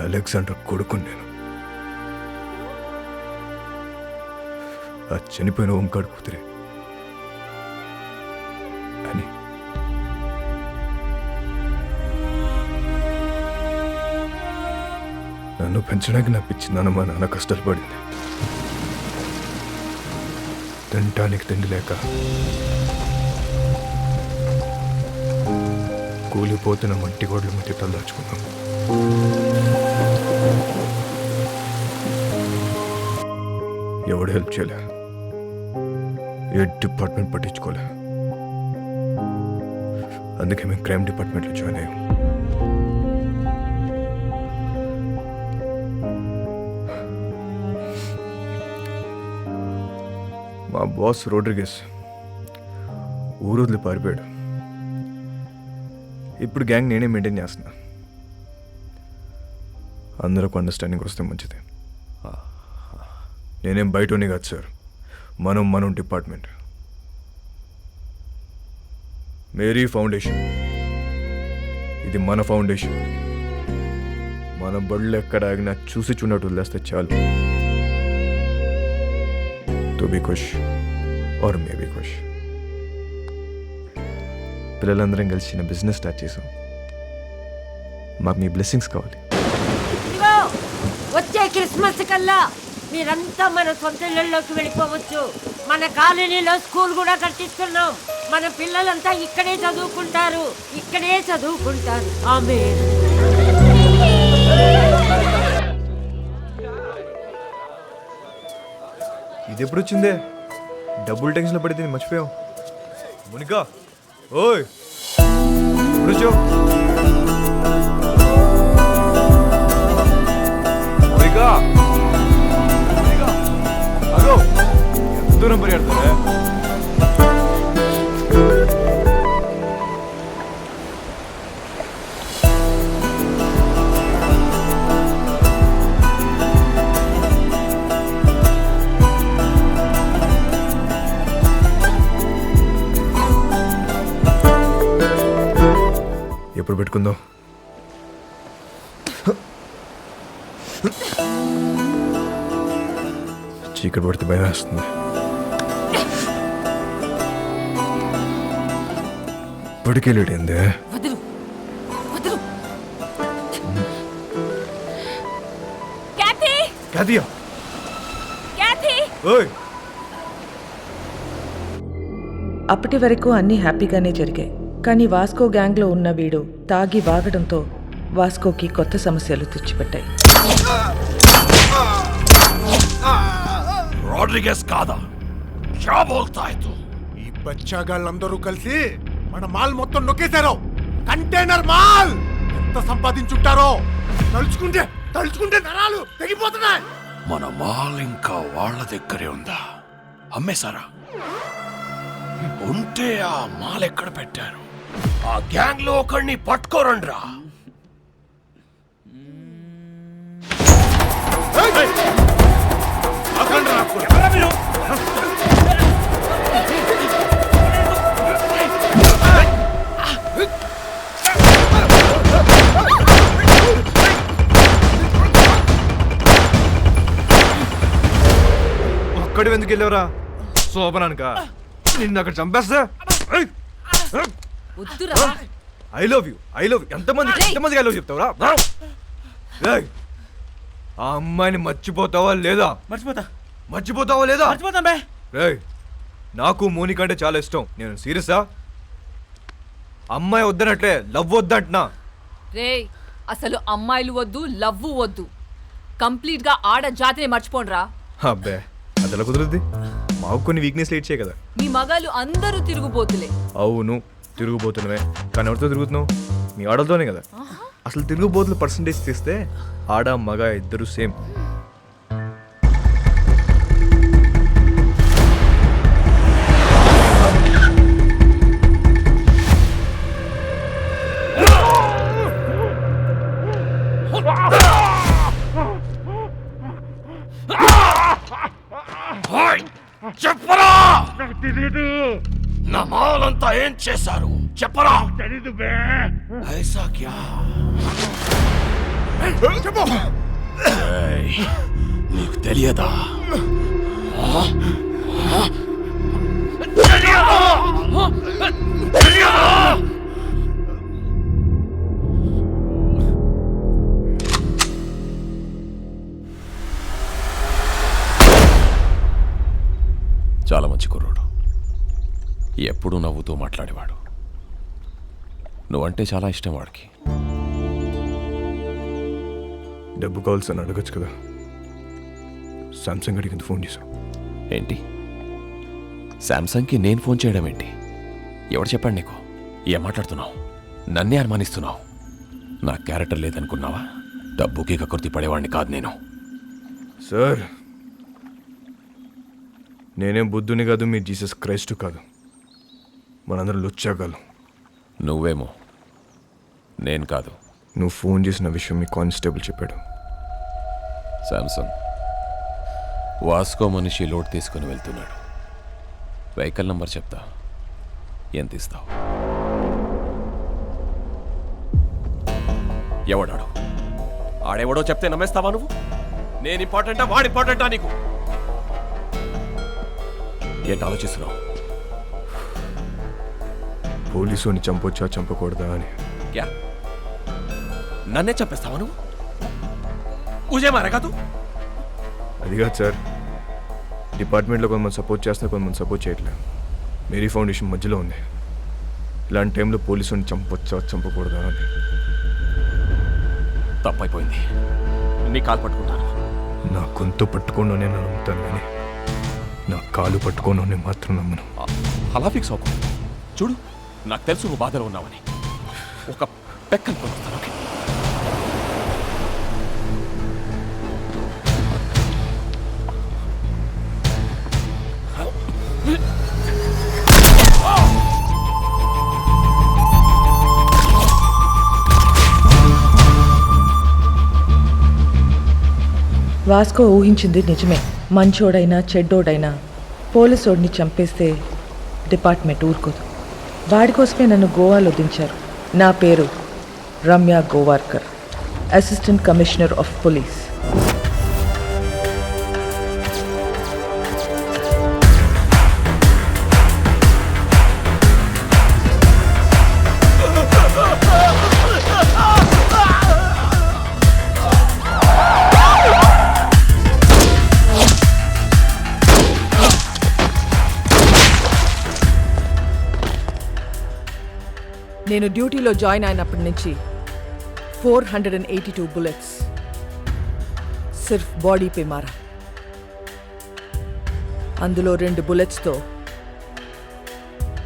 అలెగ్జాండర్ కొడుకు నేను. ఆ చనిపోయిన ఓంకాడు కూతురే అని. నన్ను పెంచడానికి నా పిచ్చి నాన్న మా నాన్న కష్టాలు పడింది. తినటానికి తిండి లేక కూలిపోతున్న మట్టి గోడల మధ్య తల్లాచుకున్నాం. ఎవడు హెల్ప్ చేయలే, ఏ డిపార్ట్మెంట్ పట్టించుకోలే. అందుకే మేము క్రైమ్ డిపార్ట్మెంట్లో జాయిన్ అయ్యాం. మా బాస్ రోడ్రిగస్ ఊరు వదిలి పారిపోయాడు. ఇప్పుడు గ్యాంగ్ నేనే మెయింటైన్ చేస్తున్నా. అందరికి అండర్స్టాండింగ్ వస్తే మంచిది. నేనేం బయటనే కాదు సార్, మనం డిపార్ట్మెంట్. మేరీ ఫౌండేషన్, ఇది మన ఫౌండేషన్. మన బళ్ళు ఎక్కడ ఆగినా చూసి చూడట్టు వదిలేస్తే చాలు. తో బీ ఖుష్ ఆర్ మే బీ ఖుష్. పిల్లలందరం కలిసి చిన్న బిజినెస్ స్టార్ట్ చేసాం. మాకు మీ బ్లెస్సింగ్స్ కావాలి.
ఇదిగో వచ్చే క్రిస్మస్ కల్లా మీరంతా మన సొంత ఇళ్ళలోకి వెళ్ళిపోవచ్చు. మన కాలనీలో స్కూల్ కూడా కట్టిస్తున్నాం. మన పిల్లలంతా ఇక్కడే చదువుకుంటారు. ఆమేన్.
ఇది ఎప్పుడు వచ్చిందే? డబ్బులు టెన్షన్లో పడితే మర్చిపోయాం. మునికా ఓయ్ మునికా అగో ఎంత దూరం పరిగెడతారే? ఎప్పుడు పెట్టుకుందాం? చీకటి పడితే భయం వేస్తుంది. ఇప్పటికే లేడైందే.
అప్పటి వరకు అన్నీ హ్యాపీగానే జరిగాయి. కానీ వాస్కో గ్యాంగ్లో ఉన్న వీడు తాగి వాగడంతో వాస్కోకి కొత్త సమస్యలు తెచ్చిపెట్టాయి.
రోడ్రిగస్ కాదా? క్యా బోల్తా హై తు? ఈ బచ్చాగాళ్ళందరూ కలిసి మన మాల్ మొత్తం నొక్కేశారు. కంటైనర్ మాల్ ఎంత సంపాదించుంటారో తలుచుకుంటే నరాలు తెగిపోతున్నాయి.
మన మాల్ ఇంకా వాళ్ళ దగ్గరే ఉందా? అమ్మేశారా? ఉంటే ఆ మాల్ ఎక్కడ పెట్టారు? ఆ గ్యాంగ్ లో ఒకరిని పట్టుకోరండ్రా.
ఒక్కడి ఎందుకు వెళ్ళావురా శోభనానిక నిన్ను అక్కడ చంపేస్తా. ఐ లవ్ యూ ఎంతమంది ఐ లవ్ చెప్తావురా? ఏయ్, ఆ అమ్మాయిని మర్చిపోతావా లేదా? మర్చిపోతావా లేదా? రేయ్, నాకు మోనిక అంటే చాలా ఇష్టం. నేను సీరియసా? అమ్మాయి వద్దనట్లే, లవ్ వద్దంటున్నా.
రే అసలు అమ్మాయిలు వద్దు, లవ్వు వద్దు, కంప్లీట్ గా ఆడ జాతిని మర్చిపోండ్రా.
అబ్బే అది ఎలా కుదురుద్ది? మాకు కొన్ని వీక్నెస్ లేట్ చేయ కదా.
మీ మగాళ్ళు అందరూ తిరుగుబోతులే.
అవును తిరుగుబోతున్నవే, కానీ ఎవరితో తిరుగుతున్నావు? మీ ఆడలతోనే కదా. అసలు తిరుగుబోతుల పర్సంటేజ్ తీస్తే ఆడ మగ ఇద్దరు సేమ్.
చెప్పరా, నా మాలంతా ఏం చేశారు చెప్పరా? తెలీదు బే. ఐసా క్యా? చెప్పు. నీకు తెలియదా? చాలా మంచి కుర్రోడు, ఎప్పుడూ నవ్వుతూ మాట్లాడేవాడు. నువ్వంటే చాలా ఇష్టం వాడికి.
డబ్బు కావాల్సి అని అడగచ్చు కదా. సామ్సంగ్ అడిగింది ఫోన్ చేశావు
ఏంటి? శాంసంగ్కి నేను ఫోన్ చేయడం ఏంటి? ఎవడు చెప్పాడు నీకు? ఏం మాట్లాడుతున్నావు? నన్నే అనుమానిస్తున్నావు. నా క్యారెక్టర్ లేదనుకున్నావా? డబ్బుకి కకృతి పడేవాడిని కాదు నేను.
సార్, నేనేం బుద్ధుని కాదు, మీ జీసస్ క్రైస్ట్ కాదు. మనందరం లుచ్చాగాలు.
నువ్వేమో, నేను కాదు.
నువ్వు ఫోన్ చేసిన విషయం మీ కానిస్టేబుల్ చెప్పాడు.
శాంసంగ్ వాస్కో మనిషి లోడ్ తీసుకుని వెళ్తున్నాడు. వెహికల్ నంబర్ చెప్తా, ఎంత ఇస్తావు? ఎవడాడు? ఆడెవడో చెప్తే నమ్మేస్తావా నువ్వు? నేను ఇంపార్టెంటా వాడు ఇంపార్టెంటా నీకు? ఏంటి ఆలోచిస్తున్నావు?
పోలీసుని చంపొచ్చా చంపకూడదా అని.
క్యా నన్నే చంపేస్తావా నువ్వు? ఊజే మారా తూ?
అది కాదు సార్, డిపార్ట్మెంట్లో కొంతమంది సపోర్ట్ చేస్తున్నా, కొంతమంది సపోర్ట్ చేయట్లేదు. మేరీ ఫౌండేషన్ మధ్యలో ఉంది. ఇలాంటి టైంలో పోలీసుని చంపొచ్చా చంపకూడదా అని.
తప్పైపోయింది. నీ కాలు పట్టుకుంటాను.
నా గొంతు పట్టుకోను నేను నమ్ముతాను, కానీ నా కాలు పట్టుకోను నేను మాత్రం నమ్మను.
అలా ఫిక్స్ అవ్వకు. చూడు, నాకు తెలుసు నువ్వు బాధలో ఉన్నావని. ఒక పెక్కను కొనుస్తాను. ఓకే?
వాస్కో ఊహించింది నిజమే. మంచోడైనా చెడ్డోడైనా పోలీసోడిని చంపేస్తే డిపార్ట్మెంట్ ఊరుకోదు. వాడి కోసమే నన్ను గోవాలో దించారు. నా పేరు Ramya Gowarikar, assistant commissioner of police. నేను డ్యూటీలో జాయిన్ అయినప్పటి నుంచి 482 బుల్లెట్స్ సిర్ఫ్ బాడీ పే మారా. అందులో 2 బుల్లెట్స్తో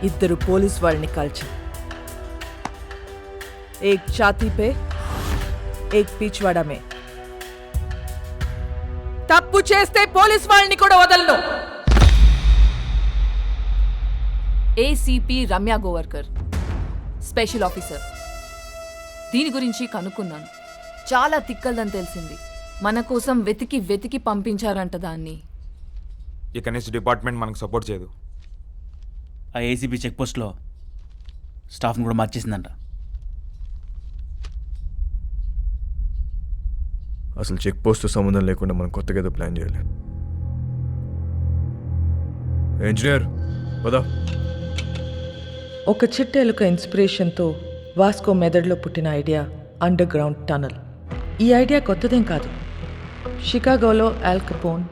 2 పోలీస్ వాళ్ళని కాల్చా. ఏక్ ఛాతీ పే, ఏక్ పిచ్వాడా మే. తప్పు చేస్తే పోలీస్ వాళ్ళని కూడా వదలను.
ACP Ramya Gowarikar, special officer. దీని గురించి కనుక్కున్నాను. చాలా తిక్కల్దని తెలిసింది. మన కోసం వెతికి వెతికి పంపించారంట దాన్ని.
ఇక నుంచి డిపార్ట్మెంట్ మనకు సపోర్ట్ చేయదు.
ఆ ఏసీబీ చెక్ పోస్ట్లో స్టాఫ్ని కూడా మార్చేసిందంట.
అసలు చెక్ పోస్ట్ సంబంధం లేకుండా మనం కొత్తగా ఏదో ప్లాన్ చేయాలి. ఇంజనీర్ పదా.
ఒక చిట్టెలుక ఇన్స్పిరేషన్తో వాస్కో మెదడులో పుట్టిన ఐడియా అండర్ గ్రౌండ్ టనల్. ఈ ఐడియా కొత్తదేం కాదు. షికాగోలో ఆల్ కపోన్,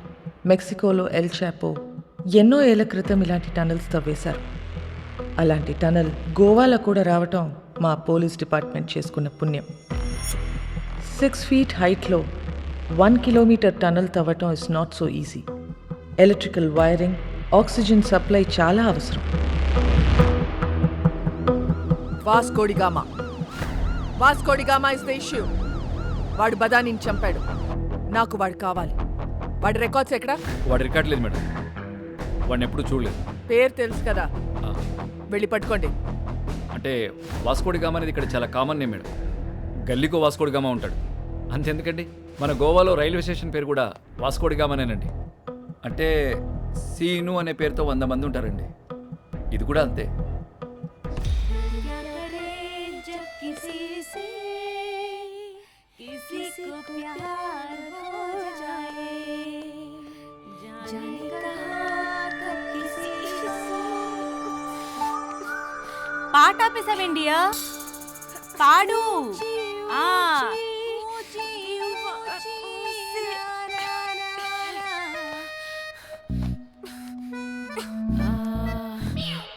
మెక్సికోలో ఎల్ చాపో ఎన్నో ఏళ్ల క్రితం ఇలాంటి టనల్స్ తవ్వేశారు. అలాంటి టనల్ గోవాలో కూడా రావటం మా పోలీస్ డిపార్ట్మెంట్ చేసుకున్న పుణ్యం. 6 feet హైట్లో 1 kilometer టనల్ తవ్వటం is not so easy. Electrical wiring, oxygen supply చాలా అవసరం.
Vasco da Gama is the issue. వాడు బదానిని చంపాడు. నాకు వాడు కావాలి. వాడి రికార్డ్స్ ఎక్కడా?
వాడి రికార్డ్ లేదు మేడం. వాడిని ఎప్పుడు చూడలేదు.
పేరు తెలుసు కదా, వెళ్ళి పట్టుకోండి.
అంటే వాస్కోడిగామా అనేది ఇక్కడ చాలా కామన్ నేమ్ మేడం. గల్లీకో వాస్కోడిగామా ఉంటాడు. అంతెందుకండి, మన గోవాలో రైల్వే స్టేషన్ పేరు కూడా వాస్కోడిగామానేనండి. అంటే సీను అనే పేరుతో 100 మంది ఉంటారండి. ఇది కూడా అంతే.
పాట ఆపేసావేండియా? పాడు.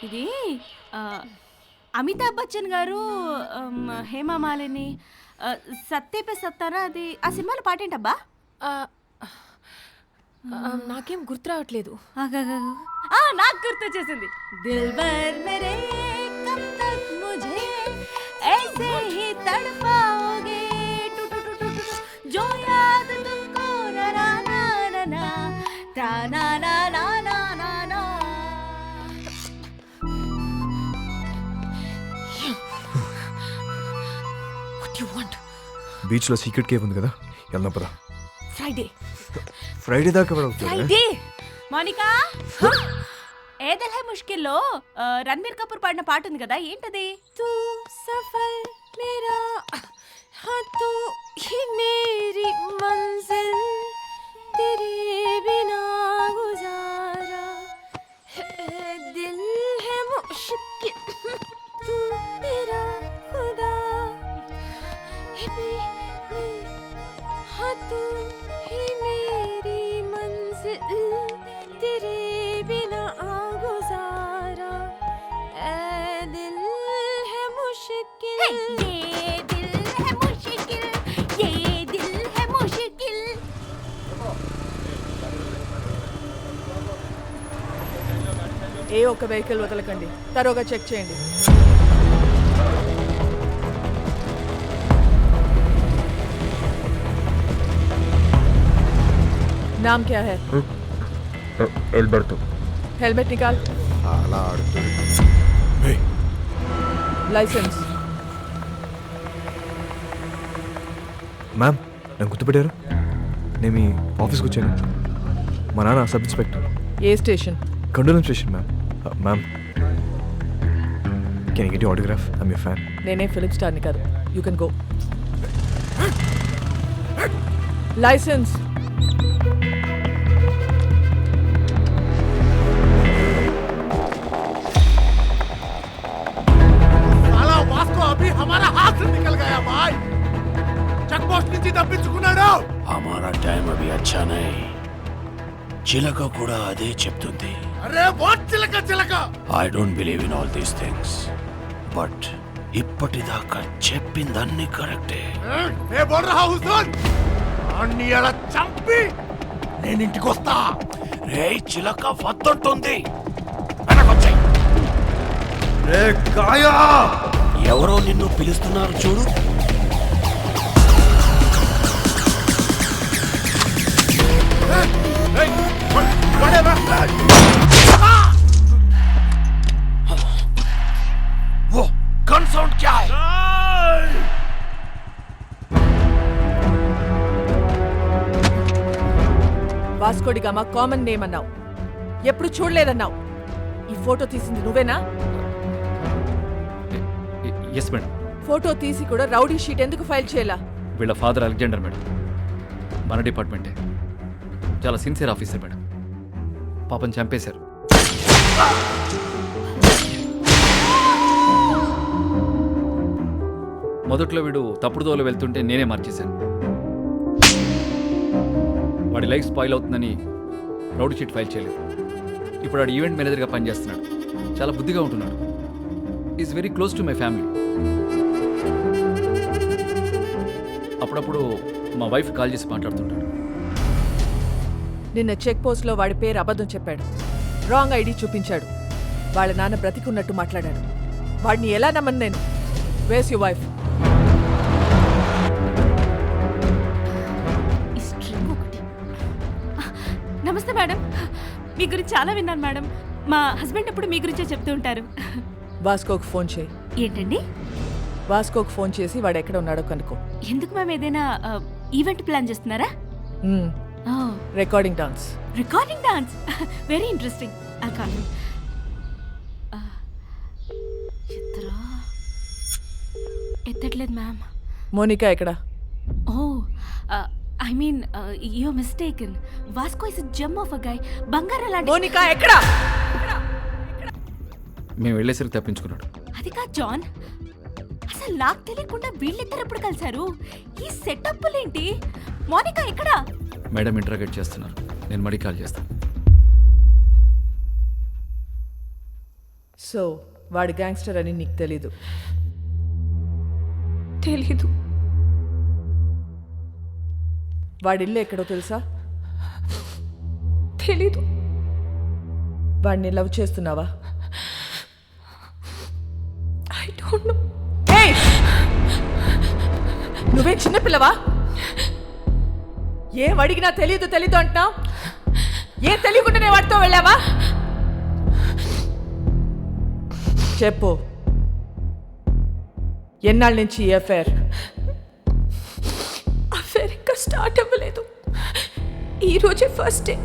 ఇది అమితాబ్ బచ్చన్ గారు, హేమా మాలిని, సత్యపే సత్తారా, అది ఆ సినిమాలో పాటేంటబ్బా?
నాకేం గుర్తు రావట్లేదు.
నాకు గుర్తు వచ్చేసింది. దిల్బర్ మేరే కబ్ తక్ ముझे ऐसे ही तड़पाओगे जो याद तुमको ना ना ना ना ता ना ना ना ना ना ना.
What you want?
బీచ్లో సీక్రెట్ కేవ్ ఉంది కదా, వెళ్దాం పదా.
ఫ్రైడే
దాకా కూడా అవుతుంది.
ఫ్రైడే మోనికా, ఏ దిల్ హై ముష్కిల్లో రణబీర్ కపూర్ పాడిన పాట ఉంది కదా, ఏంటది? తూ సఫర్ మేరా हाँ तू ही मेरी मंजिल तेरे बिना गुजारा दिल है मुश्किल तू मेरा खुदा हाँ तू ही मेरी मंजिल तेरे बिना गुजारा दिल है मुश्किल.
ఏ ఒక్క వెహికల్ వదలకండి. తరోగా చెక్ చేయండి. नाम क्या है?
ఎల్బర్టో.
हेलमेट निकाल.
అలా ఆడుతుంది.
लाइसेंस.
మ్యామ్, నన్ను గుర్తుపెట్టారు? నేను మీ ఆఫీస్కి వచ్చాను. మా నాన్న sub inspector.
A station?
కండోలం station ma'am. Ma'am, can you get your autograph? I'm your fan.
నేనే ఫిలిం స్టార్ని కాదు. You can go. लाइसेंस.
साला वास्को अभी हमारा हाथ से निकल गया भाई. చెక్ పోస్ట్ నుంచి తప్పించుకున్నాడు.
हमारा टाइम अभी अच्छा नहीं. చిలక కూడా అదే చెప్తుంది.
అరే వాట్ చిలక చిలక.
I don't believe in all these things. But ఇప్పటిదాకా చెప్పిందన్నీ కరెక్టే.
ఏ బోల్ రహా హుస్సేన్. అన్ని అలా చంపి నేను ఇంటికి వస్తా.
రే చిలక వద్దంటుంది. వెనకొచ్చాయి.
రే కాయా.
ఎవరో నిన్ను పిలుస్తున్నారు చూడు. वो गन साउंड क्या है?
వాస్కోడిగామా కామన్ నేమ్ అన్నావు, ఎప్పుడు చూడలేదన్నావు. ఈ ఫోటో తీసింది నువ్వేనా?
Yes madam.
ఫోటో తీసి కూడా రౌడీ షీట్ ఎందుకు ఫైల్ చేయాలా?
వీళ్ళ ఫాదర్ అలెగ్జాండర్ మేడం. మన డిపార్ట్మెంటే. చాలా సిన్సియర్ ఆఫీసర్ మేడం. పాపం చంపేశారు. మొదట్లో వీడు తప్పుడు దోవలో వెళ్తుంటే నేనే మార్చేశాను. వాడి లైఫ్ స్పాయిల్ అవుతుందని రౌడీ షీట్ ఫైల్ చేయలేదు. ఇప్పుడు వాడు ఈవెంట్ మేనేజర్గా పనిచేస్తున్నాడు. చాలా బుద్ధిగా ఉంటున్నాడు. Is very close to my family. అప్పుడప్పుడు మా వైఫ్ కాల్ చేసి మాట్లాడుతుంటాడు.
నిన్న చెక్ పోస్ట్లో వాడి పేరు అబద్ధం చెప్పాడు. రాంగ్ ఐడి చూపించాడు. వాళ్ళ నాన్న బ్రతికున్నట్టు మాట్లాడాడు. వాడిని ఎలా నమ్మను నేను? వేస్ యు వైఫ్?
నమస్తే మేడం. మీ గురించి చాలా విన్నాను మేడం. మా హస్బెండ్ ఎప్పుడు మీ గురించే చెప్తూ ఉంటారు.
వాస్కోకి ఫోన్ చేయి.
ఏంటండి?
వాస్కోకి ఫోన్ చేసి వాడు ఎక్కడ ఉన్నాడో కనుక్కో.
ఎందుకు మ్యామ్? ఏదైనా ఈవెంట్ ప్లాన్ చేస్తున్నారా?
Recording dance.
Recording dance? Very interesting. ఎత్తట్లేదు మ్యామ్.
మోనికా ఎక్కడ?
Oh I mean you are mistaken. Vasco is a gem of a guy. బంగారం లాంటి
మోనికా ఎక్కడ?
మేము వెళ్ళేసరికి తప్పించుకున్నాడు.
అది కాదు జాన్. అసలు నాకు తెలియకుండా వీళ్ళిద్దరు ఎప్పుడు కలిశారు? ఈ సెటప్లేంటి? మోనికా ఎక్కడ?
మేడం ఇంటరాగేట్ చేస్తున్నారు. నేను మళ్ళీ కాల్ చేస్తాను.
సో వాడు గ్యాంగ్స్టర్ అని నీకు తెలీదు?
తెలీదు.
వాడి ఇల్లు ఎక్కడో తెలుసా?
తెలీదు.
వాడిని లవ్ చేస్తున్నావా?
I don't know.
నువ్వే చిన్నపిల్లవా? ఏం అడిగినా తెలీదు తెలీదు అంటున్నావు. ఏం తెలియకుండానే వాడితో వెళ్ళావా? చెప్పు, ఎన్నాళ్ళ నుంచి ఈ అఫైర్?
అఫైర్ ఇంకా స్టార్ట్ అవ్వలేదు. ఈరోజే ఫస్ట్ డే.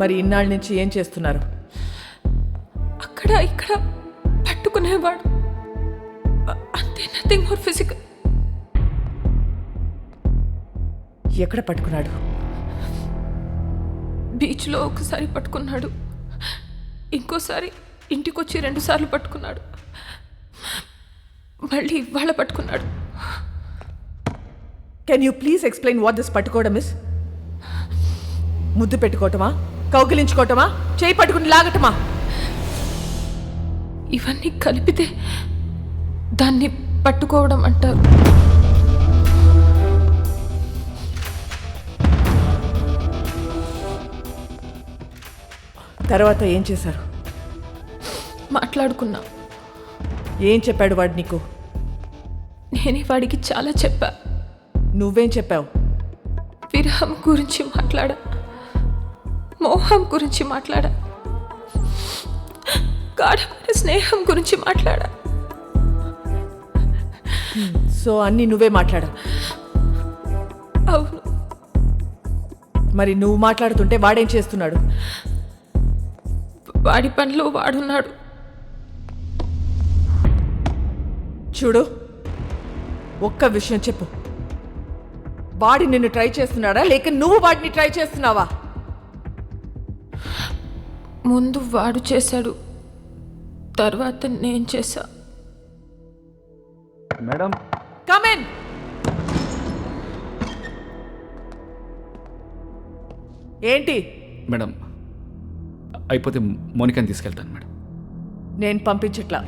మరి ఇన్నాళ్ళ నుంచి ఏం చేస్తున్నారు?
అక్కడ ఇక్కడ పట్టుకునేవాడు. అంతే, నథింగ్ మోర్ ఫిజికల్.
ఎక్కడ పట్టుకున్నాడు?
బీచ్లో ఒకసారి పట్టుకున్నాడు. ఇంకోసారి ఇంటికొచ్చి 2 సార్లు పట్టుకున్నాడు. మళ్ళీ ఇవాళ పట్టుకున్నాడు.
Can you please explain what this పట్టుకోవడం ఇస్? ముద్దు పెట్టుకోవటమా? కౌగిలించుకోవటమా? చేయి పట్టుకుని లాగటమా?
ఇవన్నీ కలిపితే దాన్ని పట్టుకోవడం అంటారు.
తర్వాత ఏం చేశారు?
మాట్లాడుకున్నా.
ఏం చెప్పాడు వాడు నీకు?
నేనే వాడికి చాలా చెప్పా.
నువ్వేం చెప్పావు?
విరహం గురించి మాట్లాడా, మోహం గురించి మాట్లాడా, గాఢమైన స్నేహం గురించి మాట్లాడా.
సో అన్నీ నువ్వే మాట్లాడా?
అవును.
మరి నువ్వు మాట్లాడుతుంటే వాడేం చేస్తున్నాడు?
వాడి పనిలో వాడున్నాడు.
చూడు, ఒక్క విషయం చెప్పు. వాడి నిన్ను ట్రై చేస్తున్నాడా లేక నువ్వు వాడిని ట్రై చేస్తున్నావా?
ముందు వాడు చేశాడు, తర్వాత నేను చేశా.
Madam,
come in. ఏంటి?
మేడం, అయిపోతే మోనికాని తీసుకెళ్తాను మేడం.
నేను పంపించట్లా.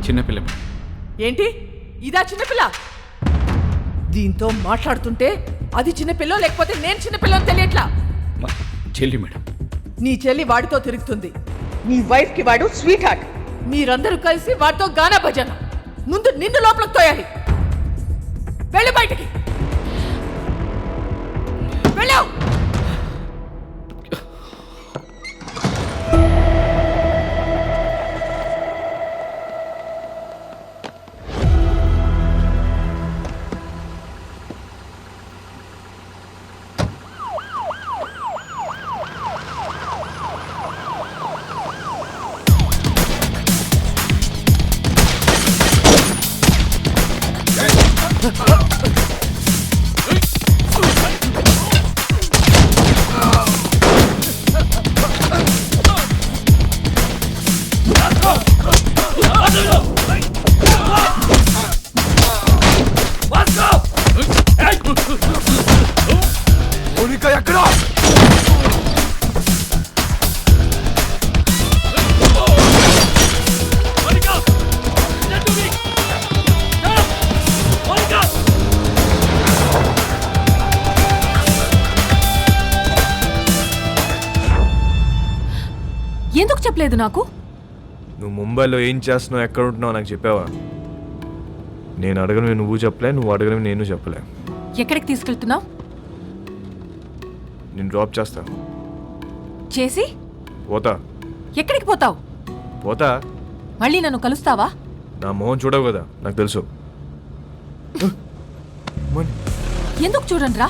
చిన్నపిల్ల మేడం.
ఏంటి? ఇదా చిన్నపిల్ల? దీంతో మాట్లాడుతుంటే అది చిన్నపిల్ల లేకపోతే నేను చిన్నపిల్ల అని తెలియట్లా.
మా చెల్లి మేడం.
నీ చెల్లి వాడితో తిరుగుతుంది. నీ వైఫ్ కి వాడు స్వీట్ హార్ట్. మీరందరూ కలిసి వాడితో గానా భజన. ముందు నిన్ను లోపలికి తోయాలి. వెళ్ళు బయటికి. వెళ్ళావు.
చెప్పలేదు నాకు?
నువ్వు ముంబైలో ఏం చేస్తున్నావు, ఎక్కడ ఉంటున్నావు నాకు చెప్పావా? నేను అడగను నువ్వు చెప్పలే, నువ్వు అడగను నేను చెప్పలే.
ఎక్కడికి తీసుకెళ్తున్నావు?
నేను డ్రాప్ చేస్తా.
చేసి
పోతా.
ఎక్కడికి పోతావు?
పోతా.
మళ్ళీ నన్ను కలుస్తావా?
నా మొహం చూడవు కదా, నాకు తెలుసు.
ఎందుకు చూడండిరా,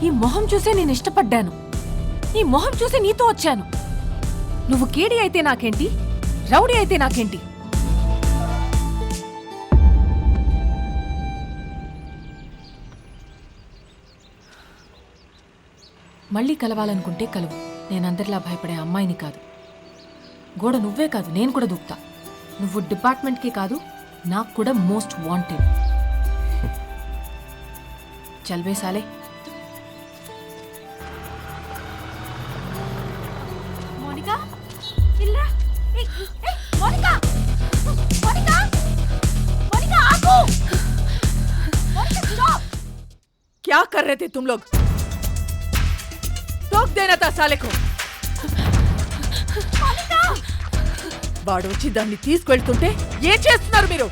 ఈ మొహం చూసే నేను ఇష్టపడ్డాను. ఈ మొహం చూసి నీతో వచ్చాను. నువ్వు కేడి అయితే నాకేంటి, రౌడీ అయితే నాకేంటి? మళ్ళీ కలవాలనుకుంటే కలువు. నేను అందరిలా భయపడే అమ్మాయిని కాదు. గోడ నువ్వే కాదు, నేను కూడా దూకుతా. నువ్వు డిపార్ట్మెంట్కి కాదు, నాకు కూడా మోస్ట్ వాంటెడ్. చల్వే సాలే.
మోనికా ఇల్లా. మోనికా మోనికా మోనికా ఆగు. మోనికా स्टॉप.
क्या कर रहे थे तुम लोग? टोक देना था साले को. వాడు వచ్చి దాన్ని తీసుకెళ్తుంటే ఏం చేస్తున్నారు మీరు?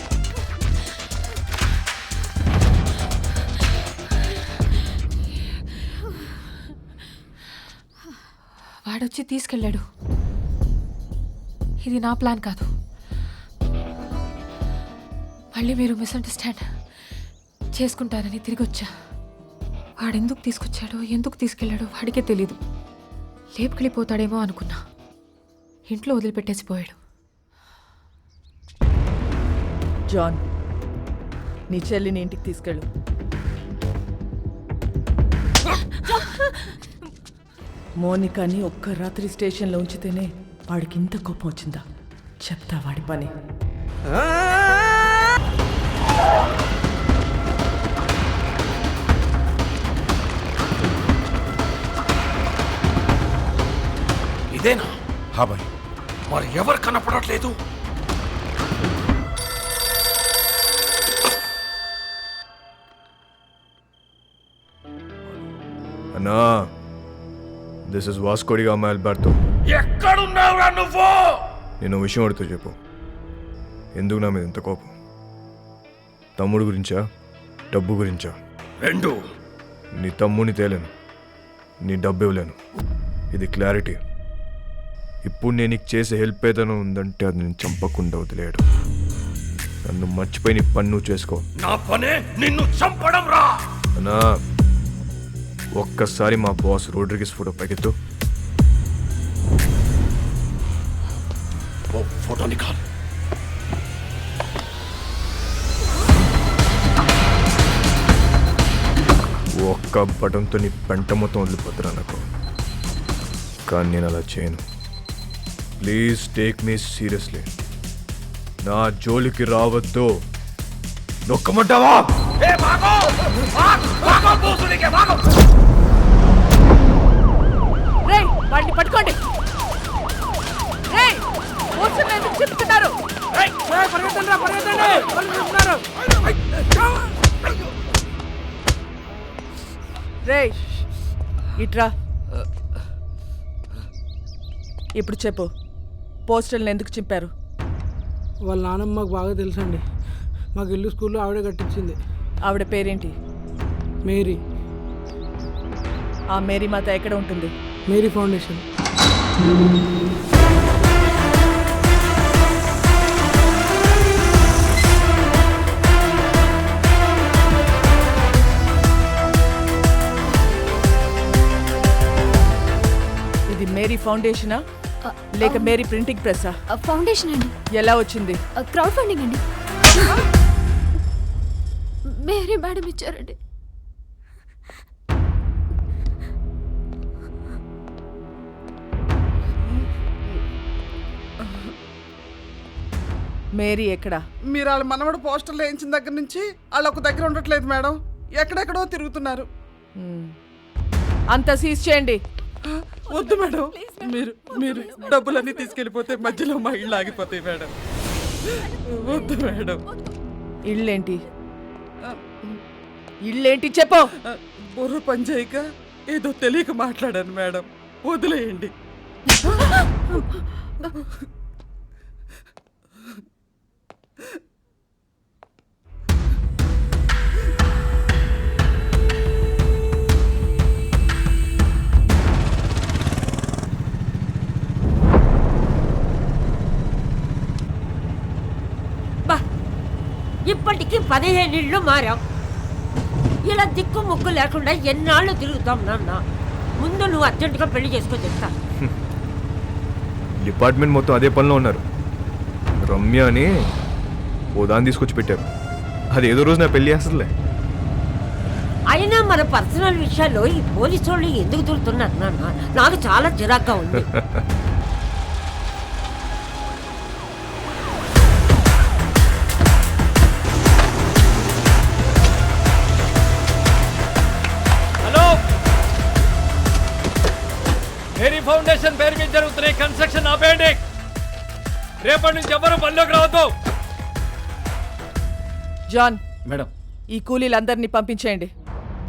వాడొచ్చి తీసుకెళ్ళాడు. ఇది నా ప్లాన్ కాదు. మళ్ళీ మీరు మిస్అండర్స్టాండ్ చేసుకుంటారని తిరిగి వచ్చా. వాడెందుకు తీసుకొచ్చాడో, ఎందుకు తీసుకెళ్ళాడో వాడికే తెలీదు. లేపుకెళ్ళిపోతాడేమో అనుకున్నా. ఇంట్లో వదిలిపెట్టేసి పోయాడు.
జాన్, నీ చెల్లిని ఇంటికి తీసుకెళ్ళు. మోనికాని ఒక్క రాత్రి స్టేషన్లో ఉంచితేనే వాడికి ఇంత కోపం వచ్చిందా? చెప్తా వాడి పని.
ఇదేనా? హా భాయ్. మరి ఎవరు కనపడట్లేదు?
అన్నా, this is Vasco da Gama Alberto.
ఎక్కడున్నావురా నువ్వు?
నేను విషయం అడుగుతూ చెప్పు. ఎందుకు నా మీద ఇంత కోపం? తమ్ముడు గురించా, డబ్బు గురించా?
రెండు.
నీ తమ్ముడిని తేలేను, నీ డబ్బు ఇవ్వలేను. ఇది క్లారిటీ. ఇప్పుడు నేను నీకు చేసే హెల్ప్ ఏదైనా ఉందంటే అది నేను చంపకుండా వదిలేయడం. నన్ను మర్చిపోయి నీ పని నువ్వు చేసుకో.
నా పనే నిన్ను చంపడం రా.
అన్నా, ఒక్కసారి మా బాస్ రోడ్రిగిస్ ఫోటో పైకెత్తు.
ఓ ఫోటో నికాల్.
ఒక్క బటన్తో నీ పెంట మొత్తం వదిలిపోతున్నా నాకు. కానీ నేను అలా చేయను. Please take me seriously. నా జోలికి రావద్దు. నొక్కమంటావా?
రేయ్, వాడిని పట్టుకోండి. రేయ్, మోసం ఎందుకు చెప్తున్నారు? రేయ్, ఇట్రా. ఇప్పుడు చెప్పు, పోస్టర్లను ఎందుకు చింపారు?
వాళ్ళ నాన్నమ్మ మాకు బాగా తెలుసండి. మాకు ఇల్లు స్కూల్లో ఆవిడే కట్టించింది.
ఆవిడ పేరేంటి?
మేరీ.
ఆ మేరీ మాత ఎక్కడ ఉంటుంది?
Mary foundation.
ఇది మేరీ ఫౌండేషనా లేక మేరీ ప్రింటింగ్ ప్రెస్సా?
ఫౌండేషన్ అండి.
ఎలా వచ్చింది?
క్రౌడ్ ఫండింగ్ అండి. మేరీ మేడం ఇచ్చారండి.
మేరీ ఎక్కడా?
మీరు వాళ్ళ మనవడు పోస్టర్లు వేయించిన దగ్గర నుంచి వాళ్ళు ఒక దగ్గర ఉండట్లేదు మేడం. ఎక్కడెక్కడో తిరుగుతున్నారు.
అంతా సీజ్ చేయండి.
వద్దు మేడం, మీరు మీరు డబ్బులన్నీ తీసుకెళ్ళిపోతే మధ్యలో మా ఇళ్ళు ఆగిపోతాయి మేడం. వద్దు మేడం.
ఇళ్ళేంటి? ఇళ్ళేంటి చెప్పు.
బుర్ర పనిచేయక ఏదో తెలియక మాట్లాడాను మేడం, వదిలేయండి.
ఇప్పటికి 15 ఇళ్ళు మారాం. ఇలా దిక్కు ముక్కు లేకుండా ఎన్నాళ్ళు తిరుగుతాం నాన్న. ముందు నువ్వు అర్జెంటుగా పెళ్లి చేసుకొని చెప్తా.
డిపార్ట్మెంట్ మొత్తం అదే పనిలో ఉన్నారు. రమ్య అని ఓ దాన్ని తీసుకొచ్చి పెట్టారు. అది ఏదో రోజు నా పెళ్లి చేస్తుందిలే.
అయినా మన పర్సనల్ విషయాల్లో ఈ పోలీసు వాళ్ళు ఎందుకు తిరుగుతున్నారు నాన్న? నాకు చాలా చిరాగ్గా ఉంది.
మేరీ ఫౌండేషన్ పేరు మీద జరుగుతున్న కన్స్ట్రక్షన్ ఆపేయండి. రేపటి నుంచి ఎవరు పనిలోకి రావద్దు.
జాన్,
మేడం,
ఈ కూలీలందరినీ పంపించేయండి.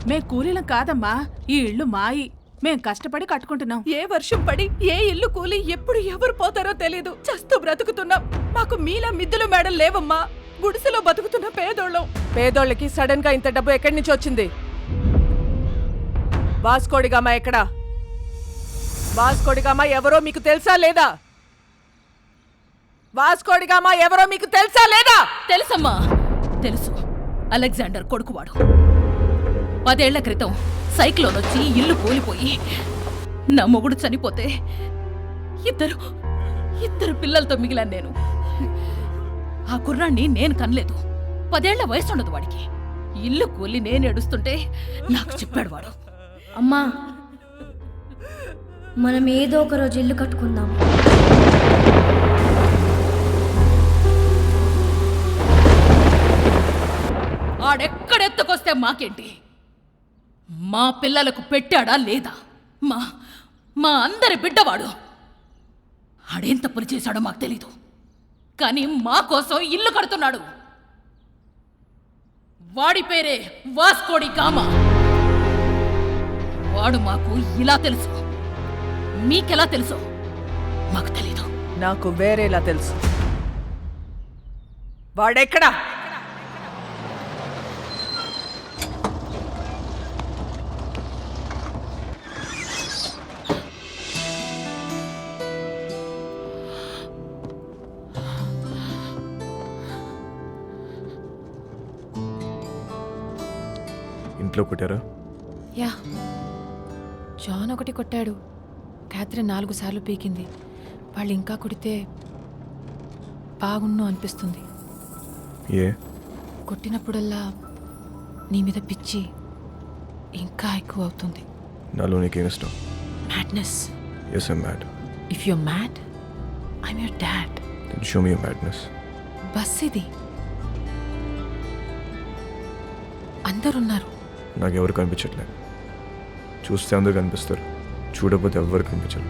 మేం కూలీలం కాదమ్మా, ఈ ఇల్లు మాయి. మేం కష్టపడి కట్టుకుంటున్నాం.
ఏ వర్షం పడి ఏ ఇల్లు కూలి ఎప్పుడు ఎవరు పోతారో తెలీదు. చస్తూ బ్రతుకుతున్నాం. మాకు మీలా మిద్దులు మేడలు లేవమ్మా. గుడిసెలో బతుకుతున్న పేదోళ్ళం. పేదోళ్ళకి సడన్ గా ఇంత డబ్బు ఎక్కడి నుంచి వచ్చింది? వాస్కోడిగామా ఎక్కడా? వాస్కోడిగామా ఎవరో మీకు తెలుసా లేదా? వాస్కోడిగామా ఎవరో మీకు తెలుసా లేదా?
తెలుసమ్మా, తెలుసు. అలెగ్జాండర్ కొడుకువాడు. 10 ఏళ్ల క్రితం సైక్లోన్ వచ్చి ఇల్లు కూలిపోయి నా మొగుడు చనిపోతే ఇద్దరు పిల్లలతో మిగిలాను నేను. ఆ కుర్రాన్ని నేను కనలేదు. 10 ఏళ్ల వయసు ఉండదు వాడికి. ఇల్లు కూలి నేను ఏడుస్తుంటే నాకు చెప్పాడు వాడు,
అమ్మా మనం ఏదో ఒక రోజు ఇల్లు కట్టుకుందాం.
ఆడెక్కడెత్తుకొస్తే మాకేంటి? మా పిల్లలకు పెట్టాడా లేదా? మా అందరి బిడ్డవాడు. ఆడేం తప్పులు చేశాడో మాకు తెలీదు, కానీ మా కోసం ఇల్లు కడుతున్నాడు. వాడి పేరే వాస్కోడి గామా. వాడు మాకు ఇలా తెలుసు. మీకెలా తెలుసు మాకు తెలీదు.
నాకు వేరేలా తెలుసు. వాడెక్కడా?
ఇంట్లో కొట్టారా?
యా, జాన్ ఒకటి కొట్టాడు. క్యాథరిన్ 4 సార్లు పీకింది. వాళ్ళు ఇంకా కొడితే బాగున్ను అనిపిస్తుంది.
ఏ?
కొట్టినప్పుడల్లా నీ మీద పిచ్చి ఇంకా ఎక్కువ అవుతుంది.
నాలో నీకేం ఇష్టం?
Madness.
Yes, I'm mad.
If you're mad, I'm your dad.
Then show me your madness.
Bus ఇది. అందరున్నారు.
నాకెవరు కనిపించట్లేదు. చూస్తే అందరు కనిపిస్తారు, చూడకపోతే ఎవరు కనిపించరు.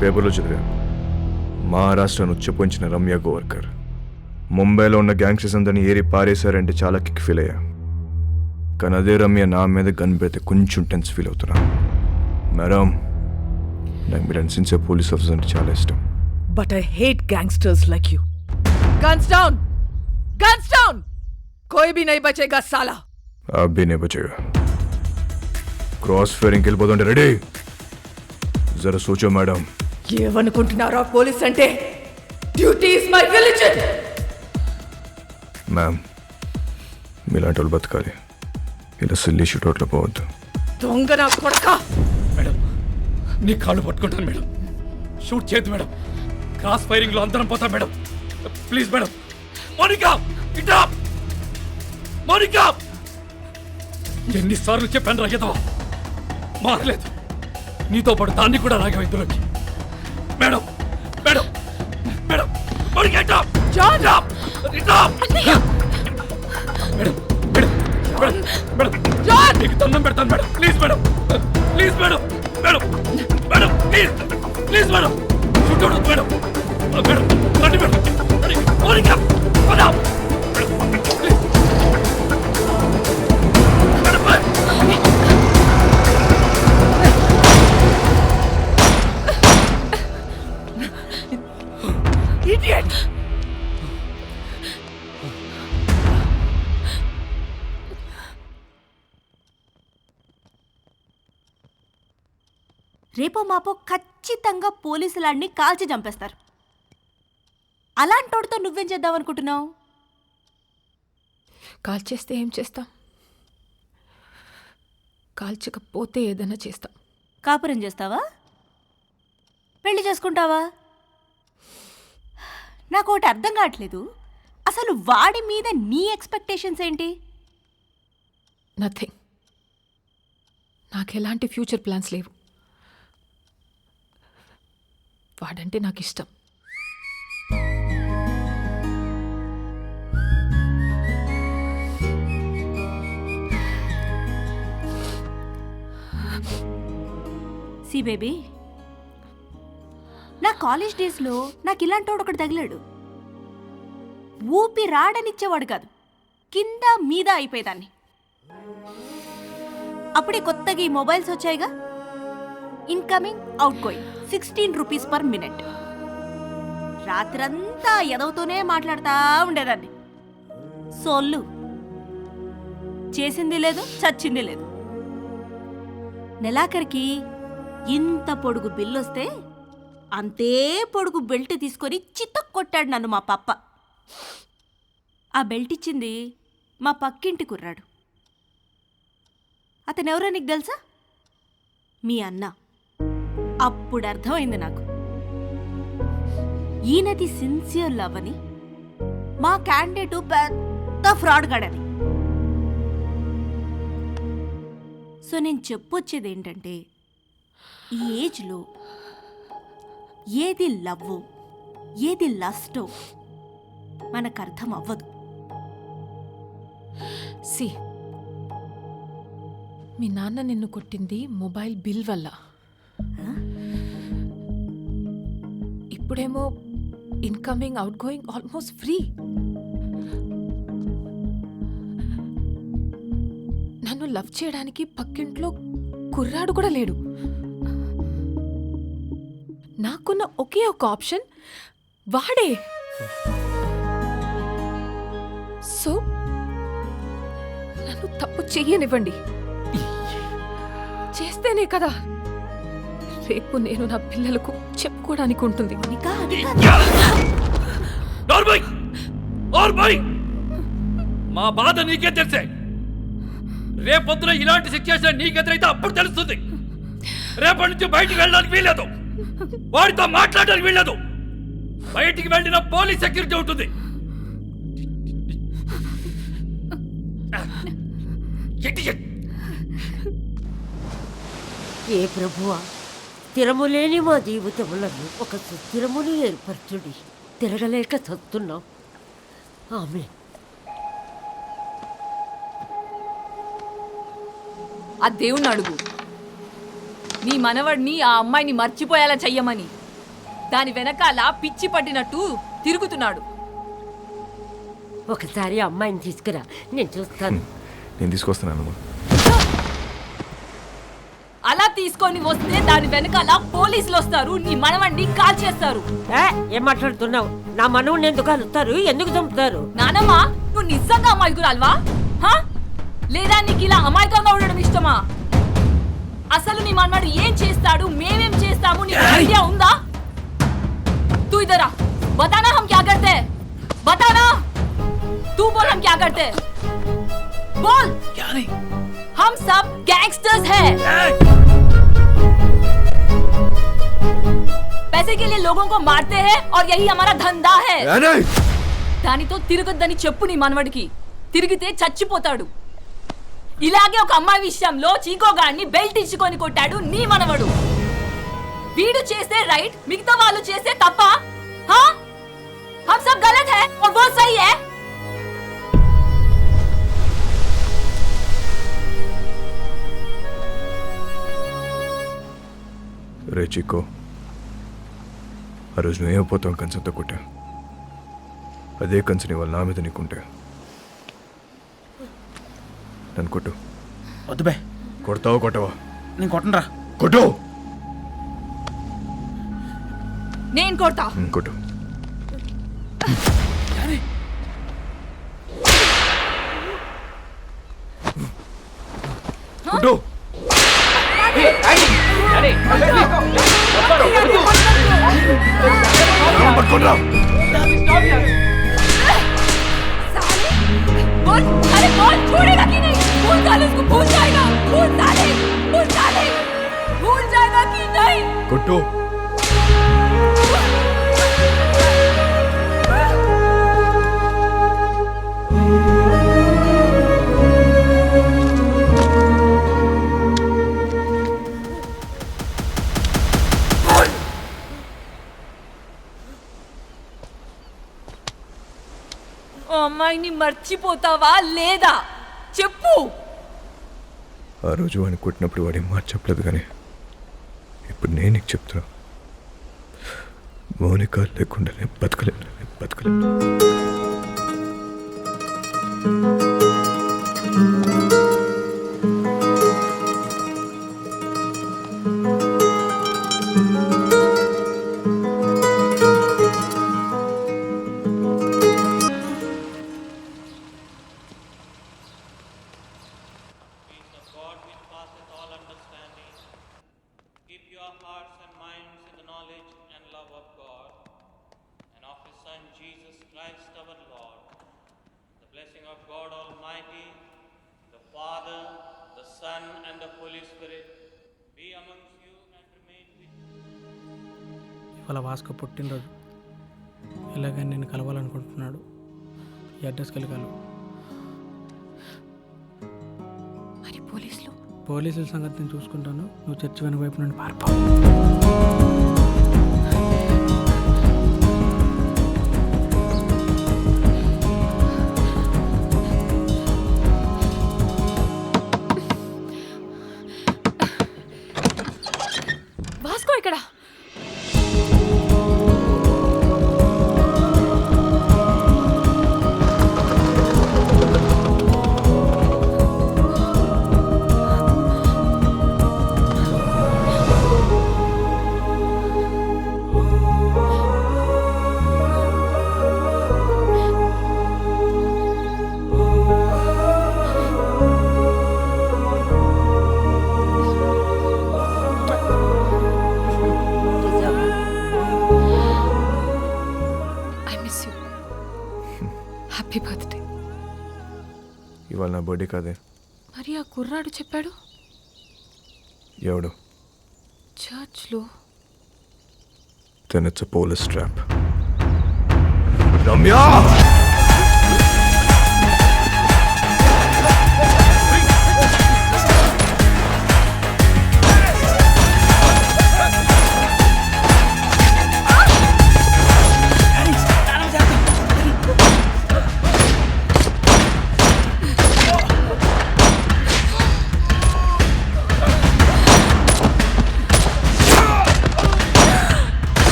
పేపర్లో చదివా, మహారాష్ట్రను ఉచ్చపోంచిన రమ్య గోవర్కర్ ముంబైలో ఉన్న గ్యాంగ్స్టర్స్ అందరినీ ఏరి పారేశారంటే చాలా కిక్ ఫీల్ అయ్యా. కానీ అదే రమ్య నా మీద గన్ పెడితే కొంచెం టెన్స్ ఫీల్ అవుతున్నా. మేడం, నాకు మీరు సిన్సియర్ పోలీస్ ఆఫీసర్ అంటే చాలా ఇష్టం.
But I hate gangsters like you. Guns down! Guns down! कोई भी नहीं बचेगा साला.
आप भी नहीं बचेगा. क्रॉस फायरिंग के लिए बोलते हैं रेडी. जरा सोचो मैडम.
ఏమనుకుంటున్నారా పోలీస్ అంటే? Duty is my religion.
Ma'am, మీలాంటి వాళ్ళు బతకాలి, ఇలా సిల్లీ షూట్అవుట్లో పోవద్దు.
దొంగ నా కొడక.
మేడం, నీ కాళ్ళు పట్టుకుంటాను మేడం. షూట్ చేయద్దు మేడం. క్రాస్ ఫైరింగ్ లో అందరం పోతాం మేడం. Please madam. మోనికా, ఇట్రా. మోనికా, ఎన్నిసార్లు చెప్పాను రాగేదో మారలేదు. నీతో పాటు దాన్ని కూడా రాగ ఇందులోకి. మేడం మేడం మేడం, మోనికా ఇట్రా.
జాన్
జాన్ నీకు దండం పెడతాను madam. Please madam, please madam, madam, madam, please, please madam, చూడదు మేడం, మేడం, రండి మేడం, మౌనిక, పదాం.
Idiot!
రేపో మాపో ఖచ్చితంగా పోలీసులాడిని కాల్చి చంపేస్తారు. అలాంటోడితో నువ్వేం చేద్దాం అనుకుంటున్నావు?
కాల్చేస్తే ఏం చేస్తాం? కాల్చకపోతే ఏదైనా చేస్తాం.
కాపురం చేస్తావా? పెళ్లి చేసుకుంటావా? నాకు ఒకటి అర్థం కావట్లేదు. అసలు వాడి మీద నీ ఎక్స్పెక్టేషన్స్ ఏంటి?
నథింగ్. నాకు ఎలాంటి ఫ్యూచర్ ప్లాన్స్ లేవు. వాడంటే నాకు ఇష్టం.
సి బేబీ, నా కాలేజ్ డేస్లో నాకు ఇలాంటోడు ఒకటి తగిలాడు. ఊపి రాడనిచ్చేవాడు కాదు, కింద మీద అయిపోయేదాన్ని. అప్పుడే కొత్తగా ఈ మొబైల్స్ వచ్చాయిగా, incoming outgoing 16 rupees per minute. రాత్రంతా ఎదవుతూనే మాట్లాడుతూ ఉండేదాన్ని. సోళ్ళు చేసింది లేదు, చచ్చింది లేదు. నెలాఖరికి ఇంత పొడుగు బిల్లు వస్తే అంతే పొడుగు బెల్ట్ తీసుకొని చితక్ కొట్టాడు నన్ను మా పప్ప. ఆ బెల్ట్ ఇచ్చింది మా పక్కింటి కుర్రాడు. అతనెవరో నీకు తెలుసా? మీ అన్న. అప్పుడు అర్థమైంది నాకు, ఈయనది సిన్సియర్ లవ్ అని, మా క్యాండిడేటు పెద్ద ఫ్రాడ్ గాడని. సో నేను చెప్పొచ్చేది ఏంటంటే, ఈ ఏజ్లో ఏది లవ్వో ఏది లస్టో మనకు అర్థం అవ్వదు.
సి, మీ నాన్న నిన్ను కొట్టింది మొబైల్ బిల్ వల్ల. ఇప్పుడేమో incoming out going almost free. నన్ను లవ్ చేయడానికి పక్కింట్లో కుర్రాడు కూడా లేడు. నాకున్న ఒకే ఒక ఆప్షన్ వాడే. సో నన్ను తప్పు చెయ్యనివ్వండి. చేస్తేనే కదా రేపు నేను నా పిల్లలకు చెప్పుకోవడానికి ఉంటుంది.
మా బాధ నీకే తెలిసే. రేపొద్దున ఇలాంటి సిచ్యువేషన్ నీకెదురైతే అప్పుడు తెలుస్తుంది. రేపటి నుంచి బయటికి వెళ్ళడానికి వీల్లేదు, వాడితో మాట్లాడడానికి వీల్లేదు. బయటికి వెళ్ళిన పోలీస్ సెక్యూరిటీ ఉంటుంది.
ఏ ప్రభువా, స్థిరము లేని మా జీవితములను ఒక సుస్థిరమును ఏర్పరచుడి. తిరగలేక చస్తున్నాం. ఆమె
ఆ దేవుణ్ణి అడుగు, నీ మనవడిని ఆ అమ్మాయిని మర్చిపోయేలా చెయ్యమని. దాని వెనకాల పిచ్చి పట్టినట్టు తిరుగుతున్నాడు.
ఒకసారి అమ్మాయిని తీసుకురా, నేను చూస్తాను.
నేను తీసుకొస్తున్నాను.
అలా తీసుకొని వస్తే దాని వెనకాల పోలీసులు వస్తారు, నీ మనవడిని కాల్ చేస్తారు.
ఏం మాట్లాడుతున్నావు? నా మనవుని ఎందుకు కలుస్తారు? ఎందుకు చంపుతారు?
నానమ్మ, నువ్వు నిజంగా అమాయకురాల్వా? లేదా నీకు ఇలా అమాయకంగా ఉండడం ఇష్టమా? అసలు నీ మనవాడు ఏం చేస్తాడు, మేమేం చేస్తాము, నీకు ఐడియా ఉందా? तू इधर आ, बताना हम क्या करते हैं, बताना. तू बोल हम क्या करते हैं, बोल. क्या नहीं, हम सब गैंगस्टर्स हैं. पैसे के लिए लोगों को मारते हैं और यही हमारा धंधा है. దానితో తిరగొద్దని చెప్పు నీ మనవడికి. తిరిగితే చచ్చిపోతాడు. ఇలాగే ఒక అమ్మాయి విషయంలో చీకోగాడిని బెల్ట్ ఇచ్చుకొని కొట్టాడు నీ మనవడు. వీడు చేస్తే రైట్, మిగతా వాళ్ళు చేస్తే తప్ప? हम सब गलत है और वो सही है।
రే చిక్కు, ఆ రోజు నువ్వు ఏమైపోతావు కంచంతో కొట్టా. అదే కంచని వాళ్ళు నా మీద నీకుంటే నన్ను కొట్టు.
వద్దు బే.
కొడతావా కొట్టవా?
నేను కొట్టనురా.
కొట్టు.
నేను కొడతా.
కొట్టు. కొట్టు. పట్టుకోండి.
बोल, अरे बोल, छोड़ेगा कि नहीं? भूल साले उसको, भूल जाएगा, भूल साले, भूल जाएगा कि नहीं?
కొట్టు.
అమ్మాయిని మర్చిపోతావా లేదా చెప్పు.
ఆ రోజు వాడిని కొట్టినప్పుడు వాడి మాట చెప్పలేదు, కానీ ఇప్పుడు నేను నీకు చెప్తున్నా. మౌనిక లేకుండా నేను బతకలేను.
ఇవాళ వాస్కో పుట్టినరోజు. ఎలాగైనా నేను కలవాలనుకుంటున్నాడు. ఈ అడ్రస్కి వెళ్ళి కలవు.
మరి
పోలీసుల సంగతి నేను చూసుకుంటాను. నువ్వు చర్చి వెనుక వైపు నుండి పారిపో.
వాస్కో ఇక్కడ. Happy birthday.
ఇవాళ నా బర్త్డే కాదే.
మరి ఆ కుర్రాడు చెప్పాడు
ఎవడు?
చర్చ్లో.
Then it's a police trap. Ramya!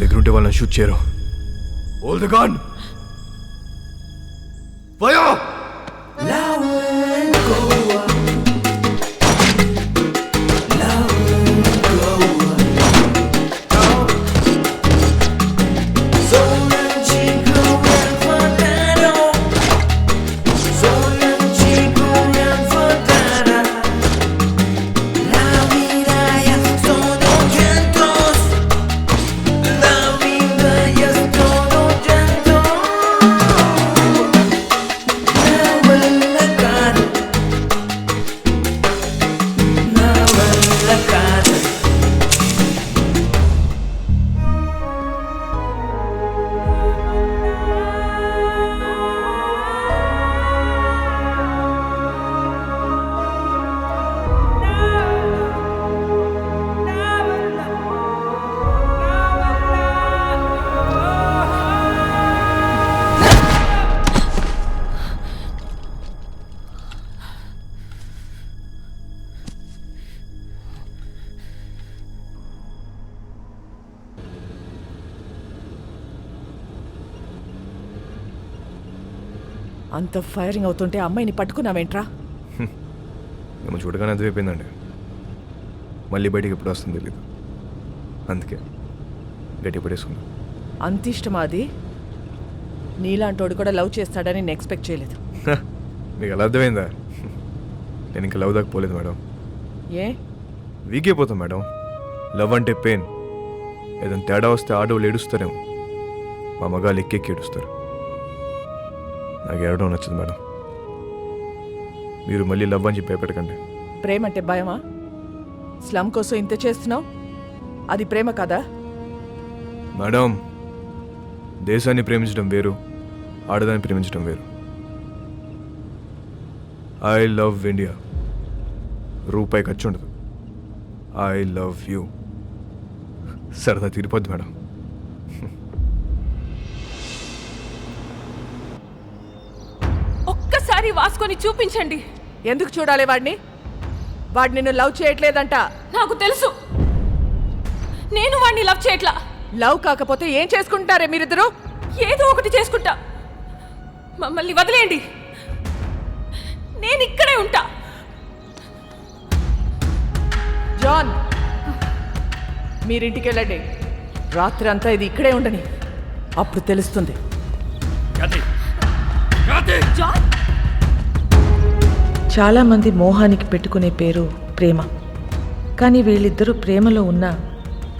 దగ్గర ఉంటే వాళ్ళని షూట్ చేయరు. Hold the gun! Fire!
La vida ya es todo llanto.
అంత ఫైరింగ్ అవుతుంటే అమ్మాయిని పట్టుకున్నావేంట్రా?
మేము చూడగానే అర్థమైపోయిందండి. మళ్ళీ బయటికి ఎప్పుడు వస్తుంది తెలీదు, అందుకే గట్టి పడేసుకున్నా.
అంత ఇష్టమా అది? నీలాంటోడు కూడా లవ్ చేస్తాడని నేను ఎక్స్పెక్ట్ చేయలేదు.
మీకు ఎలా అర్థమైందా? నేను ఇంకా లవ్ దాకా పోలేదు మేడం.
ఏ
వీక్ అయిపోతాం మేడం. లవ్ అంటే పెయిన్. ఏదైనా తేడా వస్తే ఆడవాళ్ళు ఏడుస్తారేమో, మా మగాళ్ళు ఎక్కెక్కి ఏడుస్తారు. నాకు ఏడవడం నచ్చదు మేడం. మీరు మళ్ళీ లవ్ అని చెప్పి భయపెట్టకండి.
ప్రేమ అంటే భయమా? స్లమ్ కోసం ఇంత చేస్తున్నావు, అది ప్రేమ కదా?
మేడం, దేశాన్ని ప్రేమించడం వేరు, ఆడదాన్ని ప్రేమించడం వేరు. I love India. రూపాయి ఖర్చు ఉండదు. I love you. సరదా తీరిపోద్ది మేడం.
ఒక్కసారి వాసుకొని చూపించండి.
ఎందుకు చూడాలి వాడిని? వాడు నిన్ను లవ్ చేయట్లేదంట.
నాకు తెలుసు, నేను వాడిని లవ్ చేయట్లా.
లవ్ కాకపోతే ఏం చేసుకుంటారే మీరిద్దరు?
ఏదో ఒకటి చేసుకుంటా. మమ్మల్ని వదిలేయండి, నేను ఇక్కడే ఉంటా.
జాన్, మీరింటికి వెళ్ళండి. రాత్రి అంతా ఇది ఇక్కడే ఉండని, అప్పుడు తెలుస్తుంది.
చాలామంది మోహానికి పెట్టుకునే పేరు ప్రేమ. కానీ వీళ్ళిద్దరూ ప్రేమలో ఉన్నా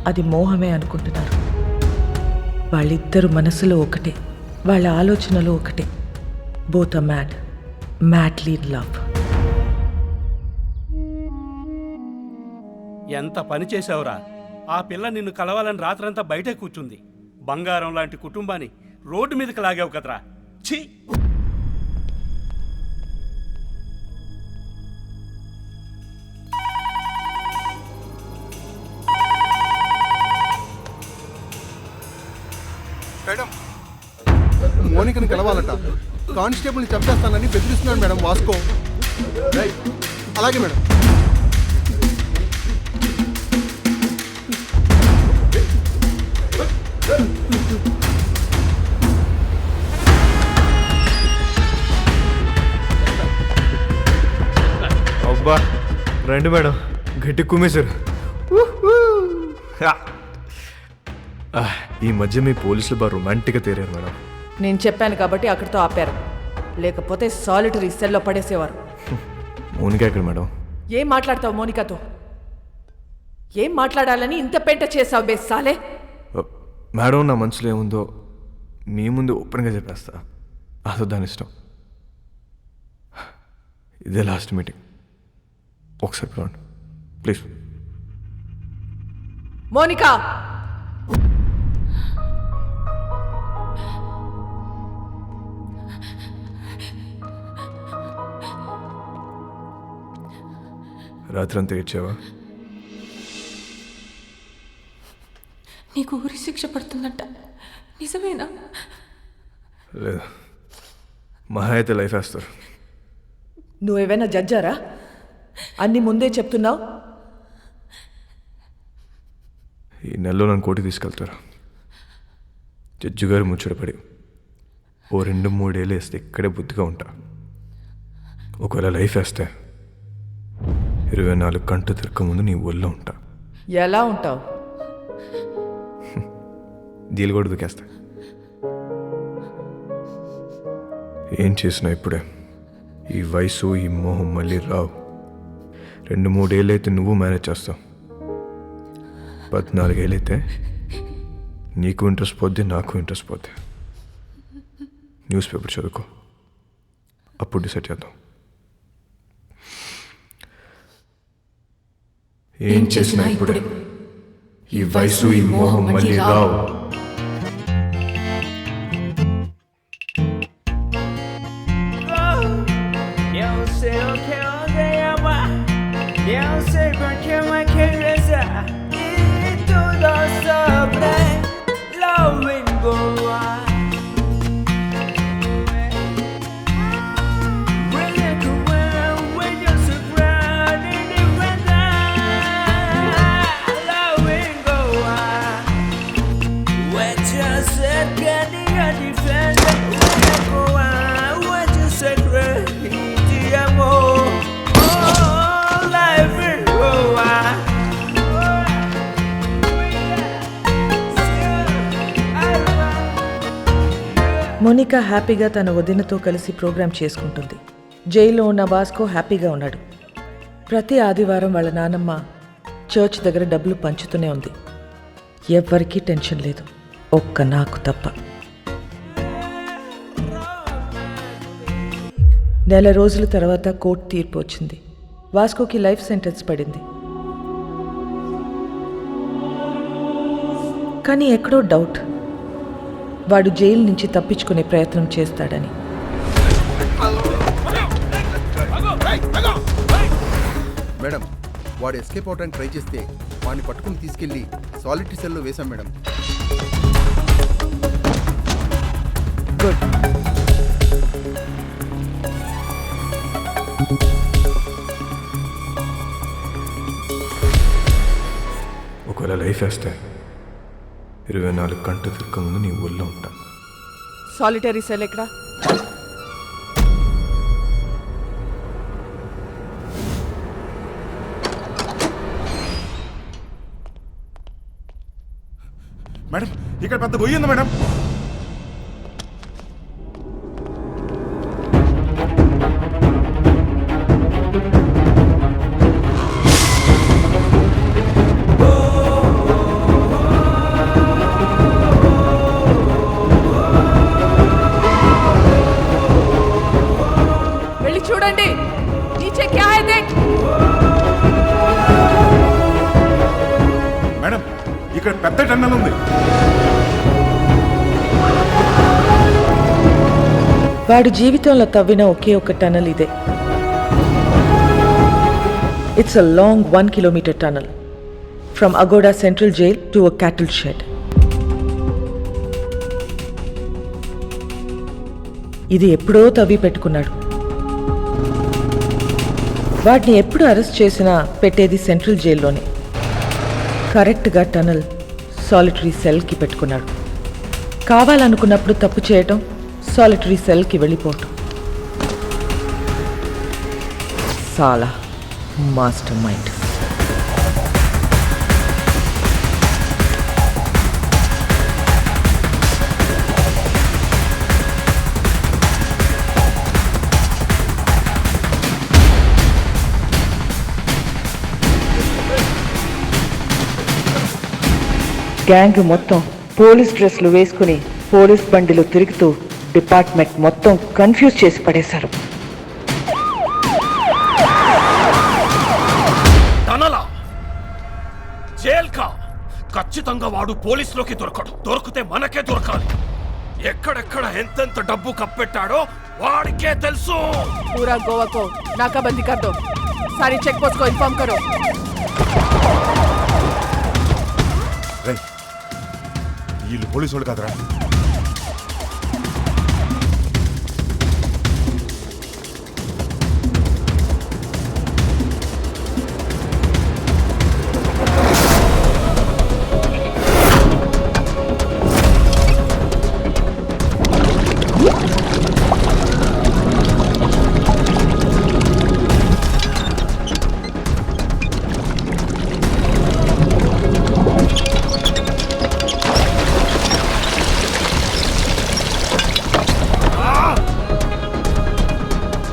అది మోహమే అనుకుంటున్నారు. వాళ్ళిద్దరు మనసులో ఒకటే, వాళ్ళ ఆలోచనలు ఒకటే. Both are mad, madly in love.
ఎంత పని చేసావురా! ఆ పిల్ల నిన్ను కలవాలని రాత్రంతా బయటే కూర్చుంది. బంగారం లాంటి కుటుంబాన్ని రోడ్డు మీదకి లాగావు కదరా. ఛీ!
మేడం, మోనికని కలవాలట. కానిస్టేబుల్ని చంపేస్తానని బెదిరిస్తున్నాడు మేడం వాస్కో. అలాగే మేడం.
అబ్బా రండి మేడం, గట్టి కుమ్మేశారు. ఈ మధ్య మీ పోలీసులు బాగా రొమాంటిక్గా తేరారు మేడం.
నేను చెప్పాను కాబట్టి అక్కడితో ఆపారు, లేకపోతే సాలిటరీ సెల్లో పడేసేవారు.
మోనిక ఎక్కడ మేడం?
ఏం మాట్లాడతావు మోనికతో? ఏం మాట్లాడాలని ఇంత పెంట చేసావు బేసాలే?
మేడం, నా మనసులో ఏముందో మీ ముందు ఓపెన్గా చెప్పేస్తా. అదో దాని ఇష్టం. ఇదే లాస్ట్ మీటింగ్, ఒకసారి పిలవండి ప్లీజ్.
మోనికా,
రాత్రి అంతా ఏడ్చావా?
నీకు ఊరి శిక్ష పడుతుందంట, నిజమేనా?
లేదు, మహా అయితే లైఫ్ వేస్తారు.
నువ్వేమైనా జడ్జారా? అన్ని ముందే చెప్తున్నావు.
ఈ నెలలో నన్ను కోర్టుకి తీసుకెళ్తారు. జడ్జి గారు ముచ్చటపడి ఓ 2-3 ఏళ్ళు వేస్తే ఇక్కడే బుద్ధిగా ఉంటా. ఒకవేళ లైఫ్ వేస్తే 24 గంటలు తిరగక ముందు నీ ఒళ్ళో ఉంటా.
ఎలా ఉంటావు?
దీలు కూడా దుకేస్తా. ఏం చేసినా ఇప్పుడే. ఈ వయసు, ఈ మోహం మళ్ళీ రావు. 2-3 ఏళ్ళు అయితే నువ్వు మేనేజ్ చేస్తావు. 14 ఏళ్ళు అయితే నీకు ఇంట్రెస్ట్ పోద్ది, నాకు ఇంట్రెస్ట్ పోద్ది. న్యూస్ పేపర్ చదువుకో, అప్పుడు డిసైడ్ చేద్దాం. ఏం చేసినా ఇప్పుడే. ఈ వయసు, ఈ మోహం మళ్ళీ రావు.
మోనికా హ్యాపీగా తన వదినతో కలిసి ప్రోగ్రాం చేసుకుంటుంది. జైల్లో ఉన్న వాస్కో హ్యాపీగా ఉన్నాడు. ప్రతి ఆదివారం వాళ్ళ నానమ్మ చర్చ్ దగ్గర డబ్బులు పంచుతూనే ఉంది. ఎవ్వరికీ టెన్షన్ లేదు, ఒక్క నాకు తప్ప. నెల రోజుల తర్వాత కోర్టు తీర్పు వచ్చింది. వాస్కోకి లైఫ్ సెంటెన్స్ పడింది. కానీ ఎక్కడో డౌట్, వాడు జైలు నుంచి తప్పించుకునే ప్రయత్నం చేస్తాడని.
మేడం, వాడు ఎస్కేప్ అవడానికి ట్రై చేస్తే వాడిని పట్టుకుని తీసుకెళ్లి సాలిటరీ సెల్లో వేశాం మేడం.
గుడ్.
ఒకవేళ లైఫ్ వేస్తే 24 గంటలు తిరగక ముందు నీ ఊళ్ళో ఉంటా.
సాలిటరీ సెల్ ఎక్కడ?
మేడం, ఇక్కడ పెద్ద గొయ్యి ఉంది మేడం.
వెళ్ళి చూడండి. నీచే క్యా హై దేఖ్.
మేడం, ఇక్కడ పెద్ద టన్నల్ ఉంది.
వాడు జీవితంలో తవ్విన ఒకే ఒక టనల్ ఇదే. It's a long 1 kilometre tunnel from Aguada central jail to a cattle shed. ఇది ఎప్పుడో తవ్వి పెట్టుకున్నాడు. వాటిని ఎప్పుడు అరెస్ట్ చేసినా పెట్టేది సెంట్రల్ జైల్లోనే. కరెక్ట్గా టనల్ సాలిటరీ సెల్కి పెట్టుకున్నాడు. కావాలనుకున్నప్పుడు తప్పు చేయటం, సాలిటరీ సెల్కి వెళ్ళిపోవటం. సాలా మాస్టర్ మైండ్. గ్యాంగ్ మొత్తం పోలీస్ డ్రెస్లు వేసుకుని పోలీస్ బండిలో తిరుగుతూ డిపార్ట్మెంట్ మొత్తం కన్ఫ్యూజ్ చేసి పడేశారు.
టనలా జైల్ కా ఖచ్చితంగా వాడు పోలీసులోకి దొరకడు. దొరికితే మనకే దొరకాలి. ఎక్కడెక్కడ ఎంతెంత డబ్బు కప్పెట్టాడో వాడికే తెలుసు.
पूरा गोवा को नाकाबंदी कर दो. सारी चेक पोस्ट को इन्फॉर्म करो.
వీళ్ళు పోలీసు వాళ్ళు కాదురా.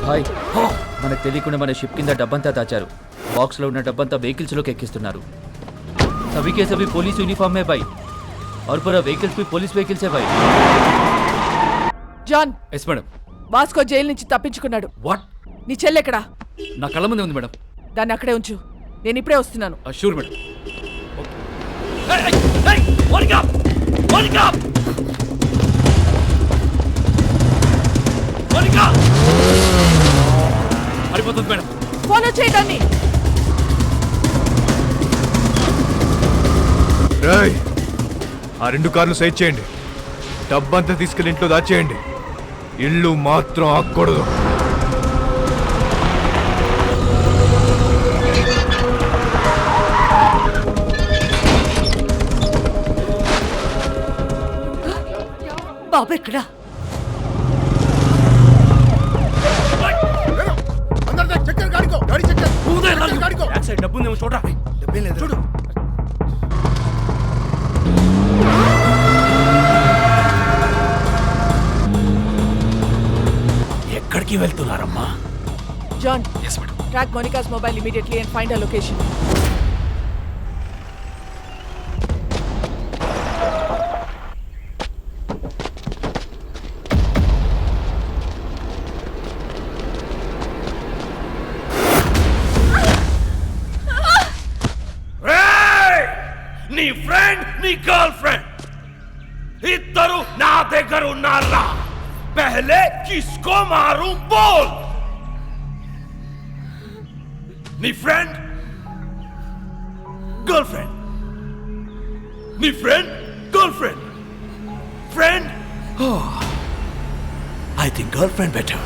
హాయ్, మనకు తెలియకుండా మన షిప్ కింద డబ్బంతా దాచారు. బాక్స్లో ఉన్న డబ్బంతా వెహికల్స్లోకి ఎక్కిస్తున్నారు. सभी के सभी पुलिस यूनिफॉर्म में भाई, और पूरा व्हीकल्स भी पुलिस व्हीकल्स है भाई.
John,
yes madam.
Vasco jail నుంచి తప్పించుకున్నాడు.
వాట్?
నీ చెల్లెక్కడా?
నా కళ్ళ ముందే ఉంది మేడం.
దాన్ని అక్కడే ఉంచు, నేను ఇప్పుడే వస్తున్నాను.
Sure madam. పడిపోతుంది మేడం.
ఫాలో చేయడాన్ని.
ఆ 2 కార్లు సైడ్ చేయండి. డబ్బంతా తీసుకెళ్ళి ఇంట్లో దాచేయండి. ఇల్లు మాత్రం ఆగకూడదు.
బాబు ఎక్కడా?
డబ్బు ఉందేమో చూడరా. చూడు.
ఎక్కడికి వెళ్తున్నారమ్మా?
John, track Monica's mobile immediately and find her location.
నీ ఫ్రెండ్ నీ గర్ల్ ఫ్రెండ్ ఇద్దరు నా దగ్గర ఉన్నారా? పహలే కిస్కో మారు బోల్. నీ ఫ్రెండ్ గర్ల్ ఫ్రెండ్, నీ friend girl friend, friend. I think girl friend better.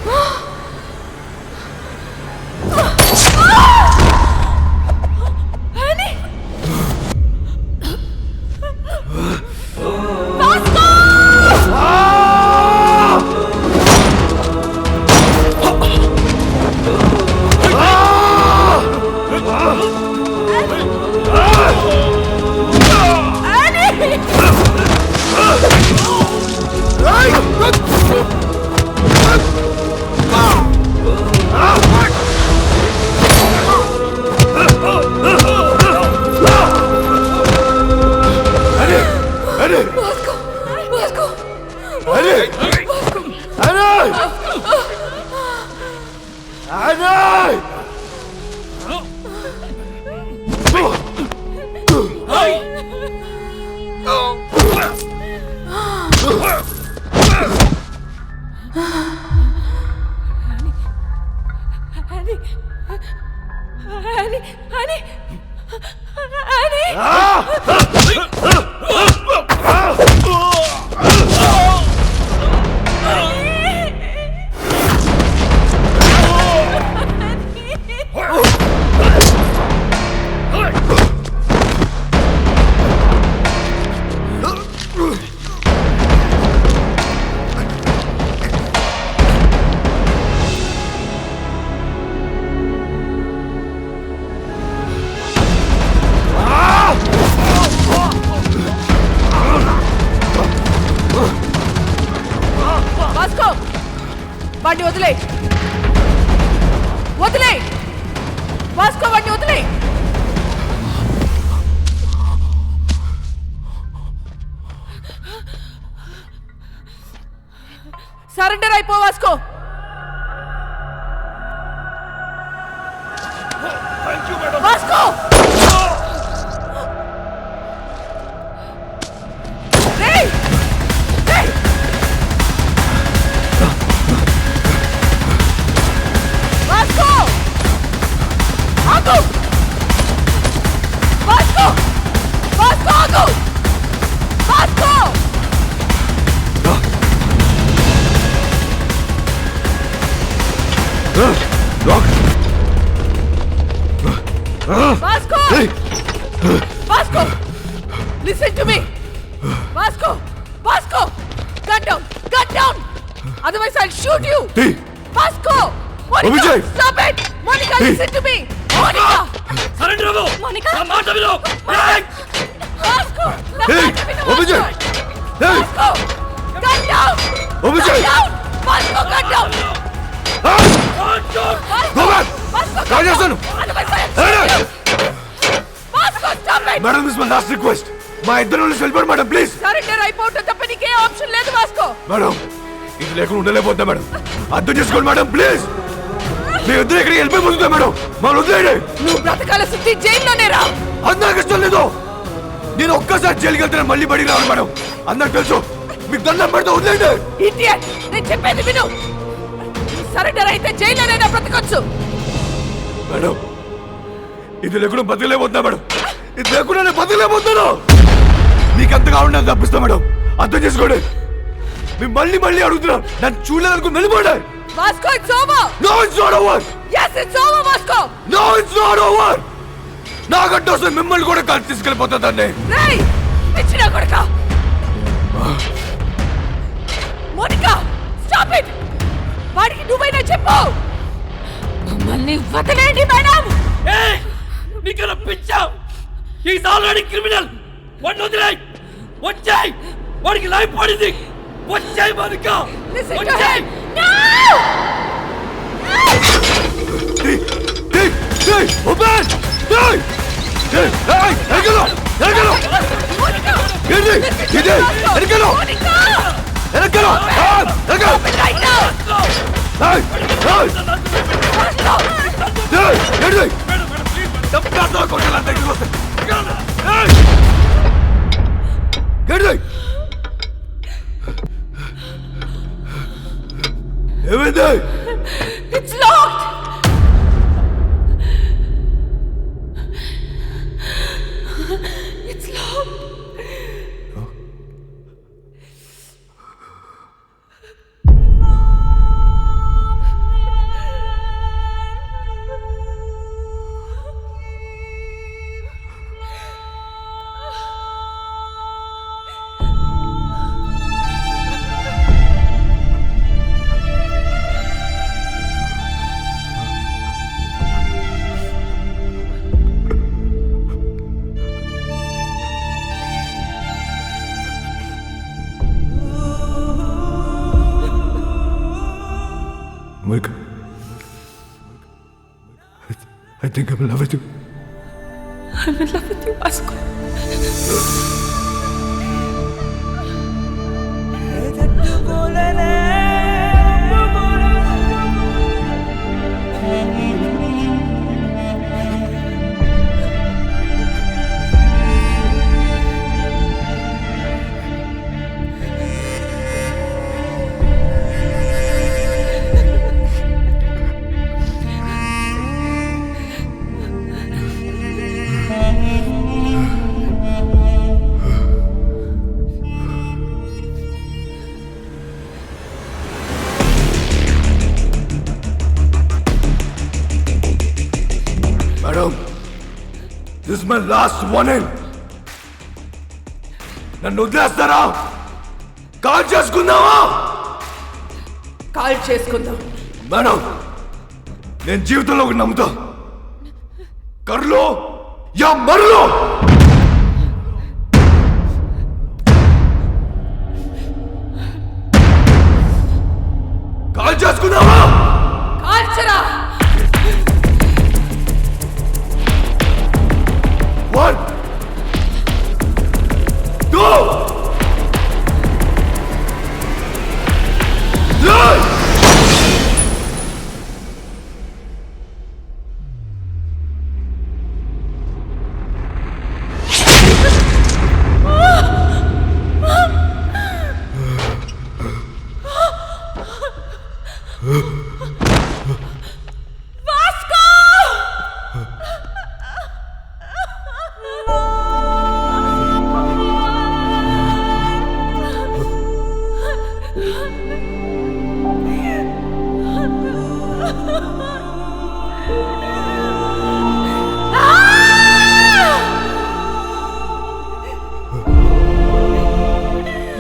వాడిని వదిలే, వదిలే వాస్కో, వాడిని వదిలే. సరెండర్ అయిపో Vasco. Vasco Vasco! Vasco! Listen to me! Vasco! Vasco! Cut down! Cut down! Otherwise I'll shoot you!
Hey!
Vasco! Monica!
Vijay!
Stop it! Monica,
Hey!
listen to me! Monica!
Surrender అవ్వు!
Monica!
నా మాట విను!
Vasco! నా
Hey!
మాట విను,
Vijay!
Vasco!
Hey!
Vasco! Cut down!
Vijay!
Cut down! Vasco, cut down!
Go back! రాజేస్తాను. Madam this my last request. మా ఇద్దరు వెళ్ళిపోండి మేడం ప్లీజ్.
సరెండర్ అయిపోవటం తప్ప నీకే ఆప్షన్ లేదు వాస్కో.
మేడం ఇది లేకుండా ఉండలేకపోతా మేడం. అర్థం చేసుకోండి మేడం ప్లీజ్. మీ ఇద్దరు ఎక్కడికి వెళ్ళిపోతుందా మేడం? మమ్మల్ని వదిలేయండి.
నువ్వు బ్రతకాల శుద్ధి జైల్లోనే రా.
అందరికి ఇష్టం లేదు. నేను ఒక్కసారి జైలుకి వెళ్తాను మళ్ళీ బడికి రావాలి మేడం. అందరికి తెలుసు. మీకు దండం పెడితే వదిలేయండి.
ఇడియట్, నేను చెప్పేది విను. సరెండర్ అయితే జైల్లోనైనా బ్రతకొచ్చు.
మేడం ఇది లేకుండా బతకలేకపోతున్నా మేడం. ఇది లేకుండా నేను బతకలేకపోతున్నాను. మీకు ఎంతగా ఉండదు తప్పిస్తా మేడం. అర్థం చేసుకోండి. మేము మళ్ళీ మళ్ళీ అడుగుతున్నా. నన్ను చూడలేదనుకుని వెళ్ళిపోండి.
Vasco, it's over.
No it's not over.
yes it's over Vasco.
No it's not over. నాకంటే వస్తే మిమ్మల్ని కూడా కలిసి తీసుకెళ్ళిపోతా దాన్ని.
రేయ్ పిచ్చినా కొడుకా. Monica stop it. వాడికి నువ్వైనా చెప్పు. మమ్మల్ని వదిలేండి మేడం.
నీకన్నా పిచ్చా? Is already criminal. వాడిని వదిలేయ్. వచ్చేయ్. వాడికి లైఫ్ పడింది. వచ్చేయ్ Monika.
Listen to
వచ్చేయ్.
him. No!
Open! Hey! Hey! Hey! Ergelo! Ergelo! Gidi! Gidi! Ergelo! Ergelo! Ergelo! Hey! Hey! Hey! Gidi! Tappato కొట్టలా దగ్గరికి Hey! Gidi! ఏమైంది?
It's locked! It's locked!
Mike, I think I'm in love with you.
I'm in love with you, Vasco.
Madam, this is my last warning. నన్ను వదిలేస్తారా? Call చేసుకుందామా?
Call చేసుకుందాం.
Madam, నేను జీవితంలో ఒకటి నమ్ముతా. కర్లో యా మర్లో. కాల్ చేసుకుందామా?
కాల్చరా.
1 2 3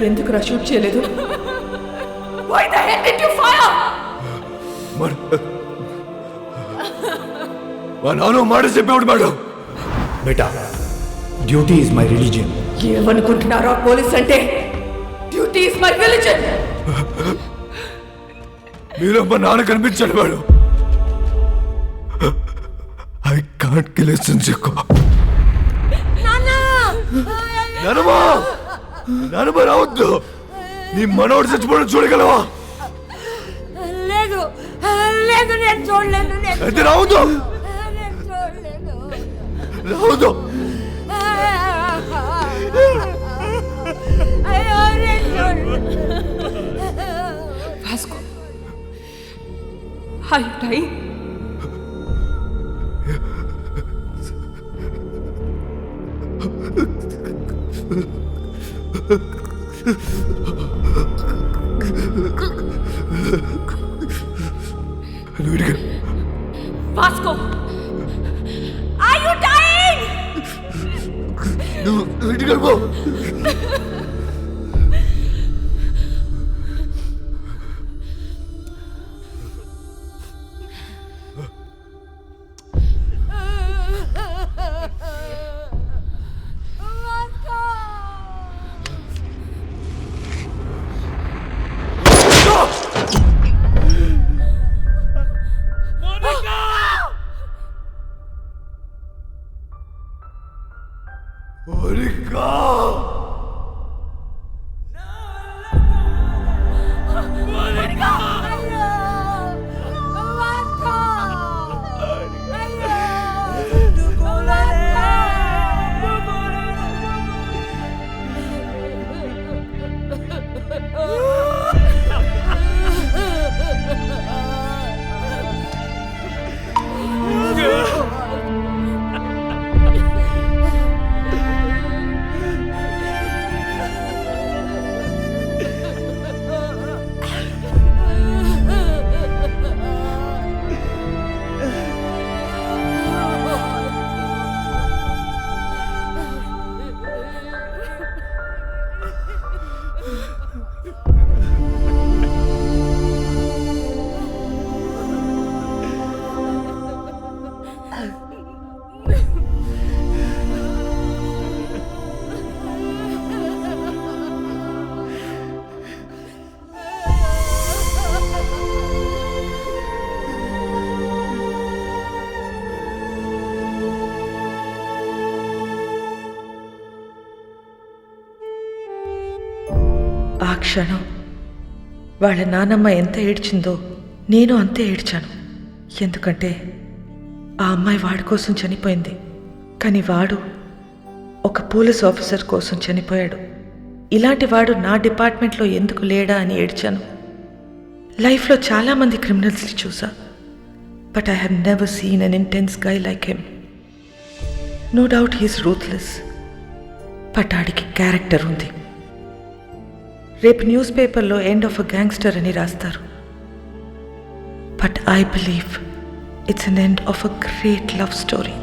ఎందుకు షూట్ చేయలేదు? Why the hell did you fire?
మా నాన్న మాట చెప్పేవాడు మేడం.
బేటా, డ్యూటీ ఈజ్ మై రిలీజియన్.
ఏమనుకుంటున్నారా పోలీస్ అంటే? Duty is my religion.
మీరు మా నాన్న కనిపించాడు madam. I can't kill his sincere. నానమ్మా, నానమ్మ రావద్దు. నీ మనోడు చచ్చిపోవడం చూడగలవా?
లేదు లేదు, నేను చూడలేను.
అయితే రావద్దు, రావద్దు.
Vasco, are you dying?
Vasco, are you dying?
నువ్వు ఇంటికి వెళ్ళిపో.
Monica!
ఆ క్షణం వాళ్ళ నానమ్మ ఎంత ఏడ్చిందో నేను అంతే ఏడ్చాను. ఎందుకంటే ఆ అమ్మాయి వాడి కోసం చనిపోయింది, కానీ వాడు ఒక పోలీస్ ఆఫీసర్ కోసం చనిపోయాడు. ఇలాంటి వాడు నా డిపార్ట్మెంట్లో ఎందుకు లేడా అని ఏడ్చాను. లైఫ్లో చాలామంది క్రిమినల్స్ని చూసా, but I have never seen an intense guy like him. No doubt he's ruthless, but ఆడికి క్యారెక్టర్ ఉంది. రేపు న్యూస్ పేపర్లో ఎండ్ ఆఫ్ అ గ్యాంగ్స్టర్ అని రాస్తారు, but I believe it's an end of a great love story.